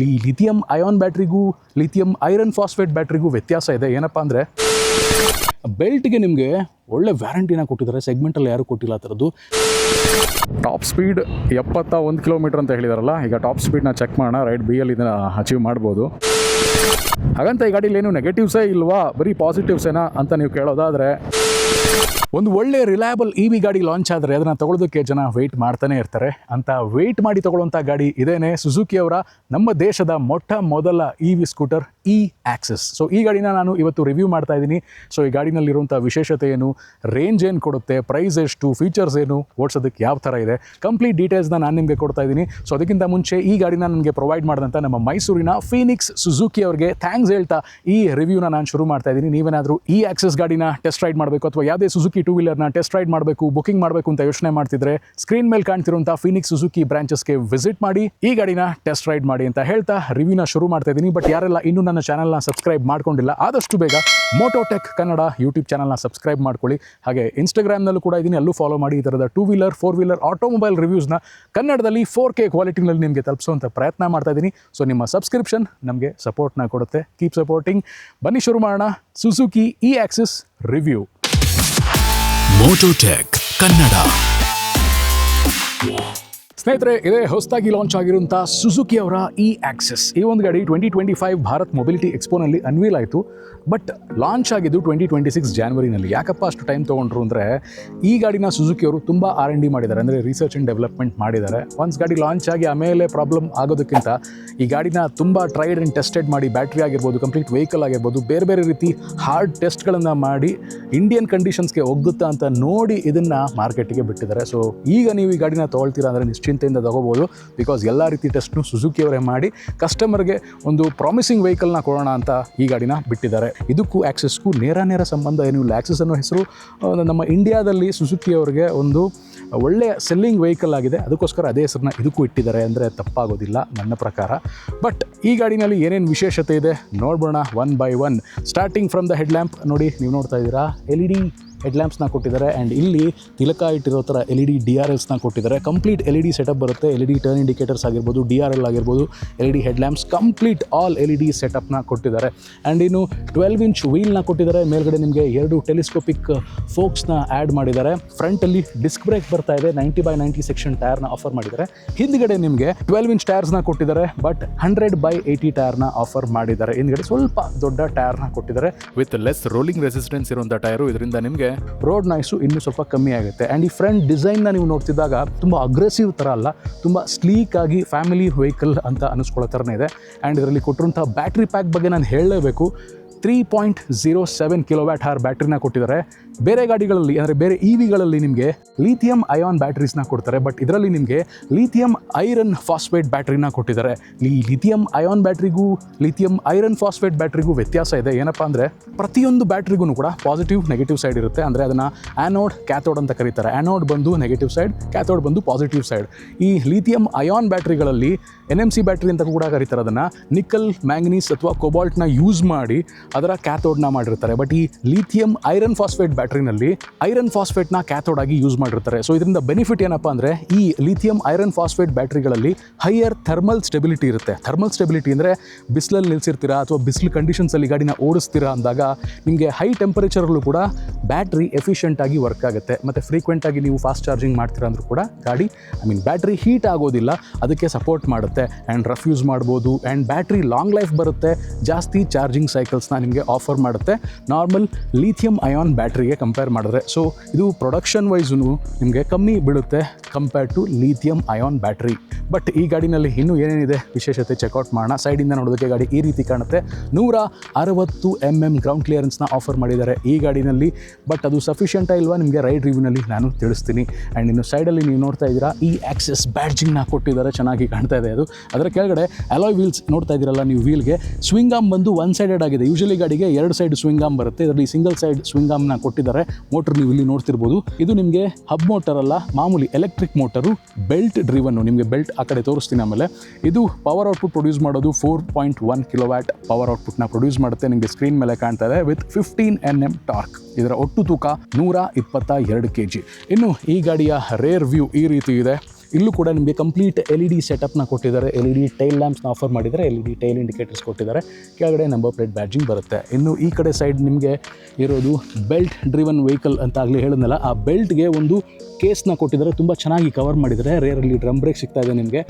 ಈ lithium ion ಬ್ಯಾಟ್ರಿಗೂ lithium iron phosphate ಬ್ಯಾಟ್ರಿಗೂ ವ್ಯತ್ಯಾಸ ಇದೆ. ಏನಪ್ಪ ಅಂದರೆ ಬೆಲ್ಟ್ಗೆ ನಿಮಗೆ ಒಳ್ಳೆ ವ್ಯಾರಂಟಿನ ಕೊಟ್ಟಿದ್ದಾರೆ, ಸೆಗ್ಮೆಂಟಲ್ಲಿ ಯಾರೂ ಕೊಟ್ಟಿಲ್ಲ ಆ ಥರದ್ದು. ಟಾಪ್ ಸ್ಪೀಡ್ 71 ಕಿಲೋಮೀಟರ್ ಅಂತ ಹೇಳಿದಾರಲ್ಲ, ಈಗ ಟಾಪ್ ಸ್ಪೀಡ್ನ ಚೆಕ್ ಮಾಡೋಣ. ರೈಡ್ ಬಿ ಅಲ್ಲಿ ಇದನ್ನು ಅಚೀವ್ ಮಾಡ್ಬೋದು. ಹಾಗಂತ ಈ ಗಾಡೀಲಿ ಏನು ನೆಗೆಟಿವ್ಸೇ ಇಲ್ವಾ, ಬರೀ ಪಾಸಿಟಿವ್ಸೇನಾ ಅಂತ ನೀವು ಕೇಳೋದಾದರೆ, ಒಂದು ಒಳ್ಳೆ ರಿಲಯಬಲ್ EV ಗಾಡಿ ಲಾಂಚ್ ಆದರೆ ಅದನ್ನು ತೊಗೊಳೋದಕ್ಕೆ ಜನ ವೆಯ್ಟ್ ಮಾಡ್ತಾನೆ ಇರ್ತಾರೆ. ಅಂತ ವೆಯ್ಟ್ ಮಾಡಿ ತೊಗೊಳ್ಳೋಂಥ ಗಾಡಿ ಇದೇನೆ ಸುಜುಕಿಯವರ ನಮ್ಮ ದೇಶದ ಮೊದಲ EV ಸ್ಕೂಟರ್ E-Axis. ಸೊ ಈ ಗಾಡಿನ ನಾನು ಇವತ್ತು ರಿವ್ಯೂ ಮಾಡ್ತಾ ಇದ್ದೀನಿ. ಸೊ ಈ ಗಾಡಿನಲ್ಲಿರುವಂಥ ವಿಶೇಷತೆ ಏನು, ರೇಂಜ್ ಏನು ಕೊಡುತ್ತೆ, ಪ್ರೈಸ್ ಎಷ್ಟು, ಫೀಚರ್ಸ್ ಏನು, ಓಡಿಸೋದಕ್ಕೆ ಯಾವ ಥರ ಇದೆ, ಕಂಪ್ಲೀಟ್ ಡೀಟೇಲ್ಸ್ನ ನಾನು ನಿಮಗೆ ಕೊಡ್ತಾ ಇದ್ದೀನಿ. ಸೊ ಅದಕ್ಕಿಂತ ಮುಂಚೆ ಈ ಗಾಡಿನ ನನಗೆ ಪ್ರೊವೈಡ್ ಮಾಡಿದಂಥ ನಮ್ಮ ಮೈಸೂರಿನ ಫೀನಿಕ್ಸ್ ಸುಜುಕಿ ಅವರಿಗೆ ಥ್ಯಾಂಕ್ಸ್ ಹೇಳ್ತಾ ಈ ರಿವ್ಯೂನ ನಾನು ಶುರು ಮಾಡ್ತಾ ಇದ್ದೀನಿ. ನೀವೇನಾದರೂ E-Axis ಗಾಡಿನ ಟೆಸ್ಟ್ ರೈಡ್ ಮಾಡಬೇಕು ಅಥವಾ ಯಾವುದೇ ಸುಜುಕಿ ಟೂ ವೀಲರ್ನ ಟೆಸ್ಟ್ ರೈಡ್ ಮಾಡಬೇಕು, ಬುಕಿಂಗ್ ಮಾಡಬೇಕು ಅಂತ ಯೋಚನೆ ಮಾಡ್ತಿದ್ರೆ ಸ್ಕ್ರೀನ್ ಮೇಲೆ ಕಾಣ್ತಿರುವಂಥ ಫೀನಿಕ್ಸ್ ಸುಜುಕಿ ಬ್ರಾಂಚಸ್ಗೆ ವಿಸಿಟ್ ಮಾಡಿ ಈ ಗಾಡಿನ ಟೆಸ್ಟ್ ರೈಡ್ ಮಾಡಿ ಅಂತ ಹೇಳ್ತಾ ರಿವ್ಯೂನ ಶುರು ಮಾಡ್ತಾ ಇದ್ದೀನಿ. ಬಟ್ ಯಾರೆಲ್ಲ ಇನ್ನೂ ನನ್ನ ಚಾನಲ್ನ ಸಬ್ಸ್ಕ್ರೈಬ್ ಮಾಡ್ಕೊಂಡಿಲ್ಲ, ಆದಷ್ಟು ಬೇಗ ಮೋಟೋಟೆಕ್ ಕನ್ನಡ ಯೂಟ್ಯೂಬ್ ಚಾನಲ್ನ ಸಬ್ಸ್ಕ್ರೈಬ್ ಮಾಡ್ಕೊಳ್ಳಿ. ಹಾಗೆ ಇನ್ಸ್ಟಾಗ್ರಾಮ್ನಲ್ಲೂ ಕೂಡ ಇದೀನಿ, ಅಲ್ಲೂ ಫಾಲೋ ಮಾಡಿ. ಈ ಥರದ 2 ವೀಲರ್ 4 ವೀಲರ್ ಆಟೋಮೊಬೈಲ್ ರಿವ್ಯೂಸ್ನ ಕನ್ನಡದಲ್ಲಿ 4K ಕ್ವಾಲಿಟಿನಲ್ಲಿ ನಿಮಗೆ ತಲುಪಿಸುವಂಥ ಪ್ರಯತ್ನ ಮಾಡ್ತಾ ಇದ್ದೀನಿ. ಸೊ ನಿಮ್ಮ ಸಬ್ಸ್ಕ್ರಿಪ್ಷನ್ ನಮಗೆ ಸಪೋರ್ಟ್ನ ಕೊಡುತ್ತೆ. Keep supporting. ಬನ್ನಿ ಶುರು ಮಾಡೋಣ ಸುಜುಕಿ E-Axis ರಿವ್ಯೂ. ಮೋಟೋಟೆಕ್ ಕನ್ನಡ. ಸ್ನೇಹಿತರೆ, ಇದೇ ಹೊಸದಾಗಿ ಲಾಂಚ್ ಆಗಿರುವಂಥ ಸುಜುಕಿ ಅವರ E-Axis. ಈ ಒಂದು ಗಾಡಿ 2025 ಭಾರತ್ ಮೊಬಿಲಿಟಿ ಎಕ್ಸ್ಪೋನಲ್ಲಿ ಅನ್ವೀಲ್ ಆಯಿತು. ಬಟ್ ಲಾಂಚ್ ಆಗಿದ್ದು 2026 ಜಾನ್ವರಿನಲ್ಲಿ. ಯಾಕಪ್ಪ ಅಷ್ಟು ಟೈಮ್ ತೊಗೊಂಡ್ರು ಅಂದರೆ, ಈ ಗಾಡಿನ ಸುಜುಕಿ ಅವರು ತುಂಬ R&D ಮಾಡಿದ್ದಾರೆ, ಅಂದರೆ ರಿಸರ್ಚ್ ಆ್ಯಂಡ್ ಡೆವಲಪ್ಮೆಂಟ್ ಮಾಡಿದ್ದಾರೆ. ಒನ್ಸ್ ಗಾಡಿ ಲಾಂಚ್ ಆಗಿ ಆಮೇಲೆ ಪ್ರಾಬ್ಲಮ್ ಆಗೋದಕ್ಕಿಂತ ಈ ಗಾಡಿನ ತುಂಬ ಟ್ರೈಡ್ ಆ್ಯಂಡ್ ಟೆಸ್ಟೆಡ್ ಮಾಡಿ, ಬ್ಯಾಟ್ರಿ ಆಗಿರ್ಬೋದು, ಕಂಪ್ಲೀಟ್ ವೆಹಿಕಲ್ ಆಗಿರ್ಬೋದು, ಬೇರೆ ಬೇರೆ ರೀತಿ ಹಾರ್ಡ್ ಟೆಸ್ಟ್ಗಳನ್ನು ಮಾಡಿ ಇಂಡಿಯನ್ ಕಂಡೀಷನ್ಸ್ಗೆ ಒಗ್ಗುತ್ತಾ ಅಂತ ನೋಡಿ ಇದನ್ನು ಮಾರ್ಕೆಟಿಗೆ ಬಿಟ್ಟಿದ್ದಾರೆ. ಸೊ ಈಗ ನೀವು ಈ ಗಾಡಿನ ತೊಗೊಳ್ತೀರಾ ಅಂದರೆ ನಿಶ್ಚಿಂತೆಯಿಂದ ತಗೋಬೋದು. ಬಿಕಾಸ್ ಎಲ್ಲ ರೀತಿ ಟೆಸ್ಟ್ನು ಸುಜುಕಿ ಅವರೇ ಮಾಡಿ ಕಸ್ಟಮರ್ಗೆ ಒಂದು ಪ್ರಾಮಿಸಿಂಗ್ ವೆಹಿಕಲ್ನ ಕೊಡೋಣ ಅಂತ ಈ ಗಾಡಿನ ಬಿಟ್ಟಿದ್ದಾರೆ. ಇದಕ್ಕೂ ಆಕ್ಸೆಸ್ಗೂ ನೇರ ಸಂಬಂಧ ಏನಿಲ್ಲ. ಆಕ್ಸೆಸ್ ಅನ್ನೋ ಹೆಸರು ನಮ್ಮ ಇಂಡಿಯಾದಲ್ಲಿ ಸುಜುಕಿ ಅವರಿಗೆ ಒಂದು ಒಳ್ಳೆಯ ಸೆಲ್ಲಿಂಗ್ ವೆಹಿಕಲ್ ಆಗಿದೆ, ಅದಕ್ಕೋಸ್ಕರ ಅದೇ ಹೆಸರನ್ನ ಇದಕ್ಕೂ ಇಟ್ಟಿದ್ದಾರೆ ಅಂದರೆ ತಪ್ಪಾಗೋದಿಲ್ಲ ನನ್ನ ಪ್ರಕಾರ. ಬಟ್ ಈ ಗಾಡಿನಲ್ಲಿ ಏನೇನು ವಿಶೇಷತೆ ಇದೆ ನೋಡ್ಬೋಣ one by one. Starting from the head lamp. ನೋಡಿ, ನೀವು ನೋಡ್ತಾ ಇದ್ದೀರಾ LED ಹೆಡ್ ಲ್ಯಾಂಪ್ಸ್ನ ಕೊಟ್ಟಿದ್ದಾರೆ. ಆ್ಯಂಡ್ ಇಲ್ಲಿ ತಿಲಕ ಇಟ್ಟಿರೋ ಥರ LED DRLಸ್ನ ಕೊಟ್ಟಿದ್ದಾರೆ. ಕಂಪ್ಲೀಟ್ LED ಸೆಟಪ್ ಬರುತ್ತೆ. LED ಟರ್ನ್ ಇಂಡಿಕೇಟರ್ಸ್ ಆಗಿರ್ಬೋದು, DRL ಆಗಿರ್ಬೋದು, LED head lamps, complete all LED ಸೆಟಪ್ನ ಕೊಟ್ಟಿದ್ದಾರೆ. ಆ್ಯಂಡ್ ಇನ್ನು 12 ಇಂಚ್ ವೀಲ್ನ ಕೊಟ್ಟಿದ್ದಾರೆ. ಮೇಲ್ಗಡೆ ನಿಮಗೆ 2 ಟೆಲಿಸ್ಕೋಪಿಕ್ ಫೋಕ್ಸ್ನ ಆ್ಯಡ್ ಮಾಡಿದ್ದಾರೆ. ಫ್ರಂಟಲ್ಲಿ ಡಿಸ್ಕ್ ಬ್ರೇಕ್ ಬರ್ತಾ ಇದೆ. 90/90 ಸೆಕ್ಷನ್ ಟೈರ್ನ ಆಫರ್ ಮಾಡಿದ್ದಾರೆ. ಹಿಂದ್ಗಡೆ ನಿಮಗೆ 12 ಇಂಚ್ ಟೈರ್ಸ್ನ ಕೊಟ್ಟಿದ್ದಾರೆ. ಬಟ್ 100/80 ಟೈರ್ನ ಆಫರ್ ಮಾಡಿದ್ದಾರೆ. ಹಿಂದ್ಗಡೆ ಸ್ವಲ್ಪ ದೊಡ್ಡ ಟೈರ್ನ ಕೊಟ್ಟಿದ್ದಾರೆ ವಿತ್ ಲೆಸ್ ರೋಲಿಂಗ್ ರೆಸಿಸ್ಟೆನ್ಸ್ ಇರುವಂಥ ಟೈರು. ಇದರಿಂದ ನಿಮಗೆ ರೋಡ್ ನಾಯ್ಸು ಇನ್ನೂ ಸ್ವಲ್ಪ ಕಮ್ಮಿ ಆಗುತ್ತೆ. ಆ್ಯಂಡ್ ಈ ಫ್ರಂಟ್ ಡಿಸೈನ್ನ ನೀವು ನೋಡ್ತಿದ್ದಾಗ ತುಂಬ ಅಗ್ರೆಸಿವ್ ಥರ ಅಲ್ಲ, ತುಂಬ ಸ್ಲೀಕ್ ಆಗಿ ಫ್ಯಾಮಿಲಿ ವೆಹಿಕಲ್ ಅಂತ ಅನ್ನಿಸ್ಕೊಳ್ಳೋ ಥರನೇ ಇದೆ. ಆ್ಯಂಡ್ ಇದರಲ್ಲಿ ಕೊಟ್ಟಿರುವಂಥ ಬ್ಯಾಟ್ರಿ ಪ್ಯಾಕ್ ಬಗ್ಗೆ ನಾನು ಹೇಳಲೇಬೇಕು. 3.07 kWh ಬ್ಯಾಟ್ರಿನ ಕೊಟ್ಟಿದ್ದಾರೆ. ಬೇರೆ ಗಾಡಿಗಳಲ್ಲಿ ಅಂದರೆ ಬೇರೆ EVಗಳಲ್ಲಿ ನಿಮಗೆ ಲಿಥಿಯಂ ಅಯಾನ್ ಬ್ಯಾಟ್ರೀಸ್ನ ಕೊಡ್ತಾರೆ. ಬಟ್ ಇದರಲ್ಲಿ ನಿಮಗೆ ಲಿಥಿಯಂ ಐರನ್ ಫಾಸ್ಫೇಟ್ ಬ್ಯಾಟ್ರಿನ ಕೊಟ್ಟಿದ್ದಾರೆ. ಈ ಲಿಥಿಯಂ ಅಯಾನ್ ಬ್ಯಾಟ್ರಿಗೂ ಲಿಥಿಯಂ ಐರನ್ ಫಾಸ್ಫೇಟ್ ಬ್ಯಾಟ್ರಿಗೂ ವ್ಯತ್ಯಾಸ ಇದೆ. ಏನಪ್ಪ ಅಂದರೆ ಪ್ರತಿಯೊಂದು ಬ್ಯಾಟ್ರಿಗೂ ಕೂಡ ಪಾಸಿಟಿವ್ ನೆಗೆಟಿವ್ ಸೈಡ್ ಇರುತ್ತೆ. ಅಂದರೆ ಅದನ್ನು ಆ್ಯನೋಡ್ ಕ್ಯಾಥೋಡ್ ಅಂತ ಕರೀತಾರೆ. ಆ್ಯನೋಡ್ ಬಂದು ನೆಗೆಟಿವ್ ಸೈಡ್, ಕ್ಯಾಥೋಡ್ ಬಂದು ಪಾಸಿಟಿವ್ ಸೈಡ್. ಈ ಲಿಥಿಯಂ ಅಯಾನ್ ಬ್ಯಾಟ್ರಿಗಳಲ್ಲಿ NMC ಬ್ಯಾಟ್ರಿ ಅಂತ ಕೂಡ ಕರೀತಾರೆ. ಅದನ್ನು ನಿಕ್ಕಲ್, ಮ್ಯಾಂಗನೀಸ್ ಅಥವಾ ಕೊಬಾಲ್ಟ್ನ ಯೂಸ್ ಮಾಡಿ ಅದರ ಕ್ಯಾಥೋಡ್ನ ಮಾಡಿರ್ತಾರೆ. ಬಟ್ ಈ ಲಿಥಿಯಂ ಐರನ್ ಫಾಸ್ಫೇಟ್ ಬ್ಯಾಟ್ರಿನಲ್ಲಿ ಐರನ್ ಫಾಸ್ಫೇಟ್ನ ಕ್ಯಾಥೋಡ್ ಆಗಿ ಯೂಸ್ ಮಾಡಿರ್ತಾರೆ. ಸೊ ಇದರಿಂದ ಬೆನಿಫಿಟ್ ಏನಪ್ಪ ಅಂದರೆ, ಈ ಲಿಥಿಯಂ ಐರನ್ ಫಾಸ್ಫೇಟ್ ಬ್ಯಾಟ್ರಿಗಳಲ್ಲಿ ಹೈಯರ್ ಥರ್ಮಲ್ ಸ್ಟೆಬಿಲಿಟಿ ಇರುತ್ತೆ. ಥರ್ಮಲ್ ಸ್ಟೆಬಿಲಿಟಿ ಅಂದರೆ ಬಿಸಿಲಲ್ಲಿ ನಿಲ್ಲಿಸಿರ್ತೀರಾ ಅಥವಾ ಬಿಸಿಲು ಕಂಡೀಷನ್ಸಲ್ಲಿ ಗಾಡಿನ ಓಡಿಸ್ತೀರಾ ಅಂದಾಗ ನಿಮಗೆ ಹೈ ಟೆಂಪರೇಚರಲ್ಲೂ ಕೂಡ ಬ್ಯಾಟ್ರಿ ಎಫಿಷಿಯೆಂಟಾಗಿ ವರ್ಕ್ ಆಗುತ್ತೆ. ಮತ್ತು ಫ್ರೀಕ್ವೆಂಟಾಗಿ ನೀವು ಫಾಸ್ಟ್ ಚಾರ್ಜಿಂಗ್ ಮಾಡ್ತೀರಾ ಅಂದರೂ ಕೂಡ ಗಾಡಿ ಬ್ಯಾಟ್ರಿ ಹೀಟ್ ಆಗೋದಿಲ್ಲ, ಅದಕ್ಕೆ ಸಪೋರ್ಟ್ ಮಾಡುತ್ತೆ. ಆ್ಯಂಡ್ ರಫ್ ಯೂಸ್ ಮಾಡ್ಬೋದು. ಆ್ಯಂಡ್ ಬ್ಯಾಟ್ರಿ ಲಾಂಗ್ ಲೈಫ್ ಬರುತ್ತೆ, ಜಾಸ್ತಿ ಚಾರ್ಜಿಂಗ್ ಸೈಕಲ್ಸ್ನ ನಿಮಗೆ ಆಫರ್ ಮಾಡುತ್ತೆ ನಾರ್ಮಲ್ ಲಿಥಿಯಂ ಅಯಾನ್ ಬ್ಯಾಟ್ರಿಗೆ ಕಂಪೇರ್ ಮಾಡಿದ್ರೆ. ಸೊ ಇದು ಪ್ರೊಡಕ್ಷನ್ ವೈಸು ನಿಮಗೆ ಕಮ್ಮಿ ಬೀಳುತ್ತೆ compare to lithium ion battery. But ಈ ಗಾಡಿನಲ್ಲಿ ಇನ್ನೂ ಏನೇನಿದೆ ವಿಶೇಷತೆ ಚೆಕ್ಔಟ್ ಮಾಡೋಣ. ಸೈಡಿಂದ ನೋಡೋದಕ್ಕೆ ಗಾಡಿ ಈ ರೀತಿ ಕಾಣುತ್ತೆ. 160 mm ಗ್ರೌಂಡ್ ಕ್ಲಿಯರೆನ್ಸ್ನ ಆಫರ್ ಮಾಡಿದ್ದಾರೆ ಈ ಗಾಡಿನಲ್ಲಿ. ಬಟ್ ಅದು ಸಫಿಷಿಯೆಂಟಾ ಇಲ್ವಾ ನಿಮಗೆ ರೈಡ್ ರಿವ್ಯೂನಲ್ಲಿ ನಾನು ತಿಳಿಸ್ತೀನಿ. ಆ್ಯಂಡ್ ಇನ್ನು ಸೈಡಲ್ಲಿ ನೀವು ನೋಡ್ತಾ ಇದ್ದೀರಾ E-Axis ಬ್ಯಾಡ್ಜಿಂಗ್ನ ಕೊಟ್ಟಿದ್ದಾರೆ, ಚೆನ್ನಾಗಿ ಕಾಣ್ತಾ ಇದೆ ಅದು. ಅದರ ಕೆಳಗಡೆ ಅಲಾಯ್ ವೀಲ್ಸ್ ನೋಡ್ತಾ ಇದ್ದೀರಲ್ಲ ನೀವು, ವೀಲ್ಗೆ ಸ್ವಿಂಗ್ ಆರ್ಮ್ ಬಂದು ಒನ್ ಸೈಡೆಡ್ ಆಗಿದೆ. ಯೂಶಲಿ ಗಾಡಿಗೆ 2 ಸೈಡ್ ಸ್ವಿಂಗ್ ಆರ್ಮ್ ಬರುತ್ತೆ, ಇದರಲ್ಲಿ ಸಿಂಗಲ್ ಸೈಡ್ ಸ್ವಿಂಗ್ ಆರ್ಮ್ನ ಕೊಟ್ಟಿದ್ದಾರೆ. ಮೋಟರ್ ನೀವು ಇಲ್ಲಿ ನೋಡ್ತಿರ್ಬೋದು. ಇದು ನಿಮಗೆ ಹಬ್ ಮೋಟರ್ ಅಲ್ಲ, ಮಾಮೂಲಿ ಎಲೆಕ್ಟ್ರಿಕ್ ಮೋಟರು, ಬೆಲ್ಟ್ ಡ್ರಿವನ್ನು. ನಿಮಗೆ ಬೆಲ್ಟ್ ಆ ಕಡೆ ತೋರಿಸ್ತೀನಿ ಆಮೇಲೆ. ಇದು ಪವರ್ ಔಟ್ಪುಟ್ ಪ್ರೊಡ್ಯೂಸ್ ಮಾಡೋದು 4.1 kW ಪವರ್ ಔಟ್ಪುಟ್ನ ಪ್ರೊಡ್ಯೂಸ್ ಮಾಡುತ್ತೆ. ನಿಮಗೆ ಸ್ಕ್ರೀನ್ ಮೇಲೆ ಕಾಣ್ತಾ ಇದೆ ವಿತ್ 15 Nm ಟಾರ್ಕ್. ಇದರ ಒಟ್ಟು ತೂಕ 122 kg. ಇನ್ನು ಈ ಗಾಡಿಯ ರೇರ್ ವ್ಯೂ ಈ ರೀತಿ ಇದೆ. ಇಲ್ಲೂ ಕೂಡ ನಿಮಗೆ ಕಂಪ್ಲೀಟ್ LED ಸೆಟಪ್ನ ಕೊಟ್ಟಿದ್ದಾರೆ. LED ಟೈಲ್ ಲ್ಯಾಂಪ್ಸ್ನ ಆಫರ್ ಮಾಡಿದ್ದಾರೆ, LED ಟೈಲ್ ಇಂಡಿಕೇಟರ್ಸ್ ಕೊಟ್ಟಿದ್ದಾರೆ. ಕೆಳಗಡೆ ನಂಬರ್ ಪ್ಲೇಟ್ ಬ್ಯಾಡ್ಜಿಂಗ್ ಬರುತ್ತೆ. ಇನ್ನು ಈ ಕಡೆ ಸೈಡ್ ನಿಮಗೆ ಇರೋದು ಬೆಲ್ಟ್ ಡ್ರಿವನ್ ವೆಹಿಕಲ್ ಅಂತ ಆಗಲಿ ಹೇಳಿದ್ನಲ್ಲ, ಆ ಬೆಲ್ಟ್ಗೆ ಒಂದು ಕೇಸ್ನ ಕೊಟ್ಟಿದ್ದಾರೆ. ತುಂಬ ಚೆನ್ನಾಗಿ ಕವರ್ ಮಾಡಿದ್ದಾರೆ. ರೇರಲ್ಲಿ ಡ್ರಮ್ ಬ್ರೇಕ್ ಸಿಗ್ತಾ ಇದೆ ನಿಮಗೆ.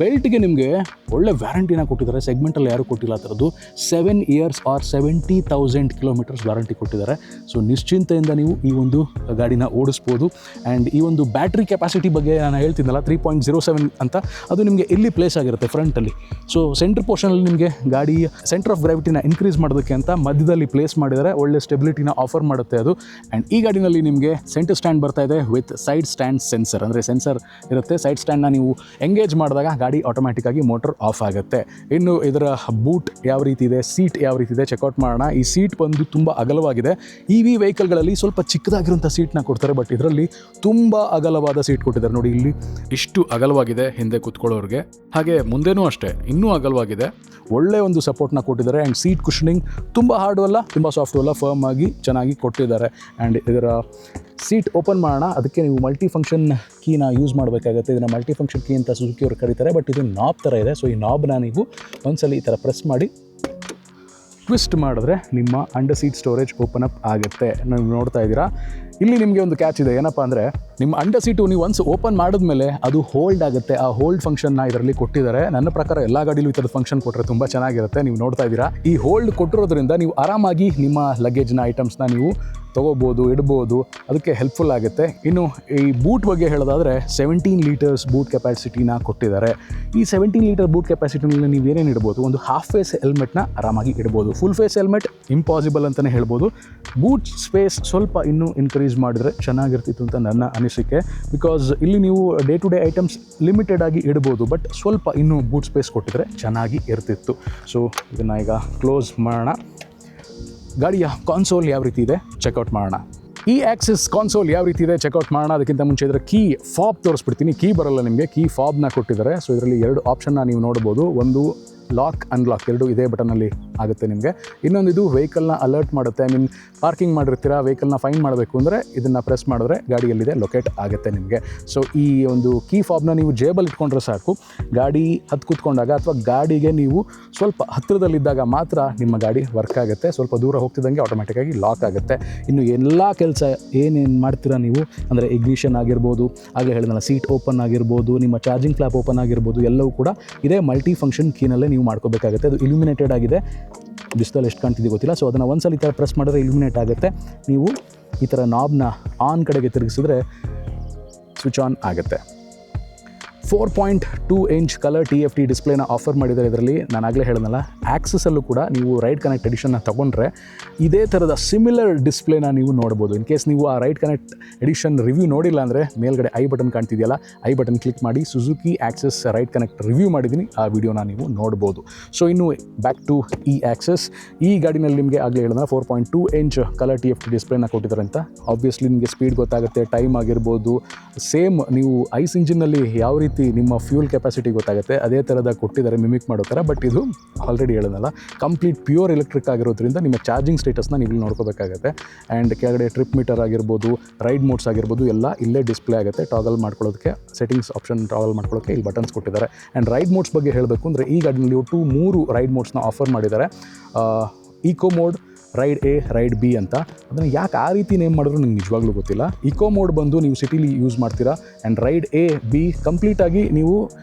ಬೆಲ್ಟ್ಗೆ ನಿಮಗೆ ಒಳ್ಳೆ ವ್ಯಾರಂಟಿನ ಕೊಟ್ಟಿದ್ದಾರೆ. ಸೆಗ್ಮೆಂಟಲ್ಲಿ ಯಾರೂ ಕೊಟ್ಟಿಲ್ಲ ಆ ಥರದ್ದು. 7 years ಆರ್ 70,000 ಕಿಲೋಮೀಟರ್ಸ್ ವ್ಯಾರಂಟಿ ಕೊಟ್ಟಿದ್ದಾರೆ. ಸೊ ನಿಶ್ಚಿಂತೆಯಿಂದ ನೀವು ಈ ಒಂದು ಗಾಡಿನ ಓಡಿಸ್ಬೋದು. ಆ್ಯಂಡ್ ಈ ಒಂದು ಬ್ಯಾಟ್ರಿ ಕೆಪಾಸಿಟಿ ಬಗ್ಗೆ ನಾನು ಹೇಳ್ತಿದ್ದಲ್ಲ 3.07 ಅಂತ, ಅದು ನಿಮಗೆ ಇಲ್ಲಿ ಪ್ಲೇಸ್ ಆಗಿರುತ್ತೆ ಫ್ರಂಟಲ್ಲಿ. ಸೊ ಸೆಂಟ್ರ್ ಪೋರ್ಷನಲ್ಲಿ ನಿಮಗೆ ಗಾಡಿ ಸೆಂಟರ್ ಆಫ್ ಗ್ರಾವಿಟಿನ ಇನ್ಕ್ರೀಸ್ ಮಾಡೋದಕ್ಕೆ ಅಂತ ಮಧ್ಯದಲ್ಲಿ ಪ್ಲೇಸ್ ಮಾಡಿದರೆ ಒಳ್ಳೆ ಸ್ಟೆಬಿಲಿಟಿನ ಆಫರ್ ಮಾಡುತ್ತೆ ಅದು. ಆ್ಯಂಡ್ ಈ ಗಾಡಿನಲ್ಲಿ ನಿಮಗೆ ಸೆಂಟರ್ ಸ್ಟ್ಯಾಂಡ್ ಬರ್ತಾ ಇದೆ ವಿತ್ ಸೈಡ್ ಸ್ಟ್ಯಾಂಡ್ ಸೆನ್ಸರ್. ಅಂದರೆ ಸೆನ್ಸರ್ ಇರುತ್ತೆ. ಸೈಡ್ ಸ್ಟ್ಯಾಂಡ್ನ ನೀವು ಎಂಗೇಜ್ ಮಾಡಿದಾಗ ಗಾಡಿ ಆಟೋಮ್ಯಾಟಿಕ್ಕಾಗಿ ಮೋಟರ್ ಆಫ್ ಆಗುತ್ತೆ. ಇನ್ನು ಇದರ ಬೂಟ್ ಯಾವ ರೀತಿ ಇದೆ, ಸೀಟ್ ಯಾವ ರೀತಿ ಇದೆ ಚೆಕ್ಔಟ್ ಮಾಡೋಣ. ಈ ಸೀಟ್ ಬಂದು ತುಂಬ ಅಗಲವಾಗಿದೆ. EV ವೆಹಿಕಲ್ಗಳಲ್ಲಿ ಸ್ವಲ್ಪ ಚಿಕ್ಕದಾಗಿರುವಂಥ ಸೀಟ್ನ ಕೊಡ್ತಾರೆ, ಬಟ್ ಇದರಲ್ಲಿ ತುಂಬ ಅಗಲವಾದ ಸೀಟ್ ಕೊಟ್ಟಿದ್ದಾರೆ. ನೋಡಿ ಇಲ್ಲಿ ಇಷ್ಟು ಅಗಲವಾಗಿದೆ ಹಿಂದೆ ಕೂತ್ಕೊಳ್ಳೋರಿಗೆ. ಹಾಗೆ ಮುಂದೆನೂ ಅಷ್ಟೇ ಇನ್ನೂ ಅಗಲವಾಗಿದೆ. ಒಳ್ಳೆ ಒಂದು ಸಪೋರ್ಟ್ನ ಕೊಟ್ಟಿದ್ದಾರೆ. ಆ್ಯಂಡ್ ಸೀಟ್ ಕುಷನಿಂಗ್ ತುಂಬ ಹಾರ್ಡು ಅಲ್ಲ, ತುಂಬ ಸಾಫ್ಟು ಅಲ್ಲ, ಫರ್ಮ್ ಆಗಿ ಚೆನ್ನಾಗಿ ಕೊಟ್ಟಿದ್ದಾರೆ. ಆ್ಯಂಡ್ ಇದರ ಸೀಟ್ ಓಪನ್ ಮಾಡೋಣ. ಅದಕ್ಕೆ ನೀವು ಮಲ್ಟಿ ಫಂಕ್ಷನ್ ಕೀನ ಯೂಸ್ ಮಾಡಬೇಕಾಗುತ್ತೆ. ಇದನ್ನು ಮಲ್ಟಿ ಫಂಕ್ಷನ್ ಕೀ ಅಂತ ಸುಜುಕಿ ಅವರು ಕರೀತಾರೆ, ಬಟ್ ಇದು ನಾಬ್ ಥರ ಇದೆ. ಸೊ ಈ ನಾಬ್ನ ನೀವು ಒಂದ್ಸಲ ಈ ಥರ ಪ್ರೆಸ್ ಮಾಡಿ ಟ್ವಿಸ್ಟ್ ಮಾಡಿದ್ರೆ ನಿಮ್ಮ under seat storage open up ಆಗುತ್ತೆ. ನೀವು ನೋಡ್ತಾ ಇದ್ದೀರಾ. ಇಲ್ಲಿ ನಿಮಗೆ ಒಂದು ಕ್ಯಾಚ್ ಇದೆ. ಏನಪ್ಪ ಅಂದರೆ ನಿಮ್ಮ ಅಂಡರ್ ಸೀಟು ನೀವು ಒನ್ಸ್ ಓಪನ್ ಮಾಡಿದ್ಮೇಲೆ ಅದು ಹೋಲ್ಡ್ ಆಗುತ್ತೆ. ಆ ಹೋಲ್ಡ್ ಫಂಕ್ಷನ್ನ ಇದರಲ್ಲಿ ಕೊಟ್ಟಿದ್ದಾರೆ. ನನ್ನ ಪ್ರಕಾರ ಎಲ್ಲ ಗಾಡಿಲೂ ಈ ಥರದ ಫಂಕ್ಷನ್ ಕೊಟ್ಟರೆ ತುಂಬ ಚೆನ್ನಾಗಿರುತ್ತೆ. ನೀವು ನೋಡ್ತಾ ಇದ್ದೀರಾ. ಈ ಹೋಲ್ಡ್ ಕೊಟ್ಟಿರೋದ್ರಿಂದ ನೀವು ಆರಾಮಾಗಿ ನಿಮ್ಮ ಲಗೇಜ್ನ ಐಟಮ್ಸ್ನ ನೀವು ತೊಗೋಬೋದು, ಇಡ್ಬೋದು. ಅದಕ್ಕೆ ಹೆಲ್ಪ್ಫುಲ್ ಆಗುತ್ತೆ. ಇನ್ನು ಈ ಬೂಟ್ ಬಗ್ಗೆ ಹೇಳೋದಾದರೆ 17 ಲೀಟರ್ಸ್ ಬೂಟ್ ಕೆಪಾಸಿಟಿನ ಕೊಟ್ಟಿದ್ದಾರೆ. ಈ 17 ಲೀಟರ್ ಬೂಟ್ ಕೆಪಾಸಿಟಿನಲ್ಲಿ ನೀವು ಏನೇನು ಇಡ್ಬೋದು, ಒಂದು ಹಾಫ್ ಫೇಸ್ ಹೆಲ್ಮೆಟ್ನ ಆರಾಮಾಗಿ ಇಡ್ಬೋದು. ಫುಲ್ ಫೇಸ್ ಹೆಲ್ಮೆಟ್ ಇಂಪಾಸಿಬಲ್ ಅಂತಲೇ ಹೇಳ್ಬೋದು. ಬೂಟ್ ಸ್ಪೇಸ್ ಸ್ವಲ್ಪ ಇನ್ನೂ ಇನ್ಕ್ರೀಸ್ ಮಾಡಿದರೆ ಚೆನ್ನಾಗಿರ್ತಿತ್ತು ಅಂತ ನನ್ನ ಅನಿಸಿಕೆ. ಬಿಕಾಸ್ ಇಲ್ಲಿ ನೀವು day to day items limited ಆಗಿ ಇಡ್ಬೋದು, ಬಟ್ ಸ್ವಲ್ಪ ಇನ್ನೂ ಬೂಟ್ ಸ್ಪೇಸ್ ಕೊಟ್ಟಿದ್ರೆ ಚೆನ್ನಾಗಿ ಇರ್ತಿತ್ತು. ಸೊ ಇದನ್ನು ಈಗ ಕ್ಲೋಸ್ ಮಾಡೋಣ. ಗಾಡಿಯ ಕಾನ್ಸೋಲ್ ಯಾವ ರೀತಿ ಇದೆ ಚೆಕ್ಔಟ್ ಮಾಡೋಣ. ಈ ಆಕ್ಸಿಸ್ ಕಾನ್ಸೋಲ್ ಯಾವ ರೀತಿ ಇದೆ ಚೆಕ್ಔಟ್ ಮಾಡೋಣ. ಅದಕ್ಕಿಂತ ಮುಂಚೆ ಇದರ ಕೀ ಫಾಬ್ ತೋರಿಸ್ಬಿಡ್ತೀನಿ. ಕೀ ಬರೋಲ್ಲ ನಿಮಗೆ, ಕೀ ಫಾಬ್ನ ಕೊಟ್ಟಿದ್ದಾರೆ. ಸೊ ಇದರಲ್ಲಿ 2 ಆಪ್ಷನ್ನ ನೀವು ನೋಡ್ಬೋದು. ಒಂದು ಲಾಕ್ ಅನ್ಲಾಕ್, ಎರಡು ಇದೇ ಬಟನಲ್ಲಿ ಆಗುತ್ತೆ ನಿಮಗೆ. ಇನ್ನೊಂದು ಇದು ವೆಹಿಕಲ್ನ ಅಲರ್ಟ್ ಮಾಡುತ್ತೆ. ಐ ಮೀನ್ ಪಾರ್ಕಿಂಗ್ ಮಾಡಿರ್ತೀರಾ, ವೆಹಿಕಲ್ನ ಫೈನ್ ಮಾಡಬೇಕು ಅಂದರೆ ಇದನ್ನು ಪ್ರೆಸ್ ಮಾಡಿದ್ರೆ ಗಾಡಿಯಲ್ಲಿದೆ ಲೊಕೇಟ್ ಆಗುತ್ತೆ ನಿಮಗೆ. ಸೊ ಈ ಒಂದು ಕೀ ಫಾಬ್ನ ನೀವು ಜೇಬಲ್ಲಿ ಇಟ್ಕೊಂಡ್ರೆ ಸಾಕು. ಗಾಡಿ ಹತ್ತು ಕೂತ್ಕೊಂಡಾಗ ಅಥವಾ ಗಾಡಿಗೆ ನೀವು ಸ್ವಲ್ಪ ಹತ್ತಿರದಲ್ಲಿದ್ದಾಗ ಮಾತ್ರ ನಿಮ್ಮ ಗಾಡಿ ವರ್ಕ್ ಆಗುತ್ತೆ. ಸ್ವಲ್ಪ ದೂರ ಹೋಗ್ತಿದ್ದಂಗೆ ಆಟೋಮೆಟಿಕ್ಕಾಗಿ ಲಾಕ್ ಆಗುತ್ತೆ. ಇನ್ನು ಎಲ್ಲ ಕೆಲಸ ಏನೇನು ಮಾಡ್ತೀರಾ ನೀವು, ಅಂದರೆ ಇಗ್ನಿಷನ್ ಆಗಿರ್ಬೋದು, ಆಗಲೇ ಹೇಳಿದ್ನಲ್ಲ ಸೀಟ್ ಓಪನ್ ಆಗಿರ್ಬೋದು, ನಿಮ್ಮ ಚಾರ್ಜಿಂಗ್ ಫ್ಲಾಪ್ ಓಪನ್ ಆಗಿರ್ಬೋದು, ಎಲ್ಲವೂ ಕೂಡ ಇದೇ ಮಲ್ಟಿ ಫಂಕ್ಷನ್ ಕೀನಲ್ಲೇ ನೀವು ಮಾಡ್ಕೋಬೇಕಾಗುತ್ತೆ. ಅದು ಇಲ್ಯುಮಿನೇಟೆಡ್ ಆಗಿದೆ. ಬಿಸಿಲಲ್ಲಿ ಎಷ್ಟು ಕಾಣ್ತಿದೆ ಗೊತ್ತಿಲ್ಲ. ಸೊ ಅದನ್ನು ಒಂದ್ಸಲ ಈ ಥರ ಪ್ರೆಸ್ ಮಾಡಿದ್ರೆ ಇಲ್ಯುಮಿನೇಟ್ ಆಗುತ್ತೆ. ನೀವು ಈ ಥರ ನಾಬ್ನ ಆನ್ ಕಡೆಗೆ ತಿರುಗಿಸಿದ್ರೆ ಸ್ವಿಚ್ ಆನ್ ಆಗುತ್ತೆ. 4.2 ಇಂಚ್ ಕಲರ್ TFT ಡಿಸ್ಪ್ಲೇನ ಆಫರ್ ಮಾಡಿದ್ದಾರೆ ಇದರಲ್ಲಿ. ನಾನು ಆಗಲೇ ಹೇಳಿದ್ನಲ್ಲ, ಆಕ್ಸಸಲ್ಲೂ ಕೂಡ ನೀವು ರೈಡ್ ಕನೆಕ್ಟ್ ಎಡಿಷನ್ನ ತೊಗೊಂಡ್ರೆ ಇದೇ ಥರದ ಸಿಮಿಲರ್ ಡಿಸ್ಪ್ಲೇನ ನೀವು ನೋಡ್ಬೋದು. ಇನ್ ಕೇಸ್ ನೀವು ಆ ರೈಡ್ ಕನೆಕ್ಟ್ ಎಡಿಷನ್ ರಿವ್ಯೂ ನೋಡಿಲ್ಲ ಅಂದರೆ ಮೇಲ್ಗಡೆ ಐ ಬಟನ್ ಕಾಣ್ತಿದೆಯಲ್ಲ, ಐ ಬಟನ್ ಕ್ಲಿಕ್ ಮಾಡಿ Suzuki Access ride connect review ಮಾಡಿದ್ದೀನಿ, ಆ ವಿಡಿಯೋನ ನೀವು ನೋಡ್ಬೋದು. ಸೊ ಇನ್ನು ಬ್ಯಾಕ್ ಟು ಈ ಆಕ್ಸಸ್. ಈ ಗಾಡಿನಲ್ಲಿ ನಿಮಗೆ ಆಗಲೇ ಹೇಳಿದ್ರೆ 4.2 ಇಂಚ್ ಕಲರ್ TFT ಡಿಸ್ಪ್ಲೇನ ಕೊಟ್ಟಿದ್ದಾರೆ ಅಂತ. ಆಬ್ವಿಯಸ್ಲಿ ನಿಮಗೆ ಸ್ಪೀಡ್ ಗೊತ್ತಾಗುತ್ತೆ, ಟೈಮ್ ಆಗಿರ್ಬೋದು. ಸೇಮ್ ನೀವು ಐಸ್ ಇಂಜಿನ್ನಲ್ಲಿ ಯಾವ ರೀತಿ ನಿಮ್ಮ ಫ್ಯೂಲ್ ಕೆಪಾಸಿಟಿ ಗೊತ್ತಾಗುತ್ತೆ ಅದೇ ಥರದ ಕೊಟ್ಟಿದ್ದಾರೆ, ಮಿಮಿಕ್ ಮಾಡೋ ಥರ. ಬಟ್ ಇದು ಆಲ್ರೆಡಿ ಹೇಳೋದಲ್ಲ, ಕಂಪ್ಲೀಟ್ ಪ್ಯೂರ್ ಎಲೆಕ್ಟ್ರಿಕ್ ಆಗಿರೋದ್ರಿಂದ ನಿಮ್ಮ ಚಾರ್ಜಿಂಗ್ ಸ್ಟೇಟಸ್ನ ನೀವು ಇಲ್ಲಿ ನೋಡ್ಕೋಬೇಕಾಗುತ್ತೆ. ಆ್ಯಂಡ್ ಕೆಳಗಡೆ ಟ್ರಿಪ್ ಮೀಟರ್ ಆಗಿರ್ಬೋದು, ರೈಡ್ ಮೋಡ್ಸ್ ಆಗಿರ್ಬೋದು ಎಲ್ಲ ಇಲ್ಲೇ ಡಿಸ್ಪ್ಲೇ ಆಗುತ್ತೆ. ಟಾಗಲ್ ಮಾಡ್ಕೊಳ್ಳೋದಕ್ಕೆ ಸೆಟ್ಟಿಂಗ್ಸ್ ಆಪ್ಷನ್ ಟಾಗಲ್ ಮಾಡ್ಕೊಳ್ಳೋಕ್ಕೆ ಇಲ್ಲಿ ಬಟನ್ಸ್ ಕೊಟ್ಟಿದ್ದಾರೆ. ಆ್ಯಂಡ್ ರೈಡ್ ಮೋಡ್ಸ್ ಬಗ್ಗೆ ಹೇಳಬೇಕು ಅಂದರೆ ಈ ಗಾಡಿನಲ್ಲಿ ಒಟ್ಟು 3 ರೈಡ್ ಮೋಡ್ಸ್ನ ಆಫರ್ ಮಾಡಿದ್ದಾರೆ. Eco mode, ride A, ride B ಅಂತ. ಅದನ್ನು ಯಾಕೆ ಆ ರೀತಿ ನೇಮ್ ಮಾಡಿದ್ರು ನಂಗೆ ನಿಜವಾಗ್ಲೂ ಗೊತ್ತಿಲ್ಲ. ಈಕೋ ಮೋಡ್ ಬಂದು ನೀವು ಸಿಟಿಲಿ ಯೂಸ್ ಮಾಡ್ತೀರಾ. ಆ್ಯಂಡ್ ರೈಡ್ ಎ, ಬಿ ಕಂಪ್ಲೀಟಾಗಿ ನೀವು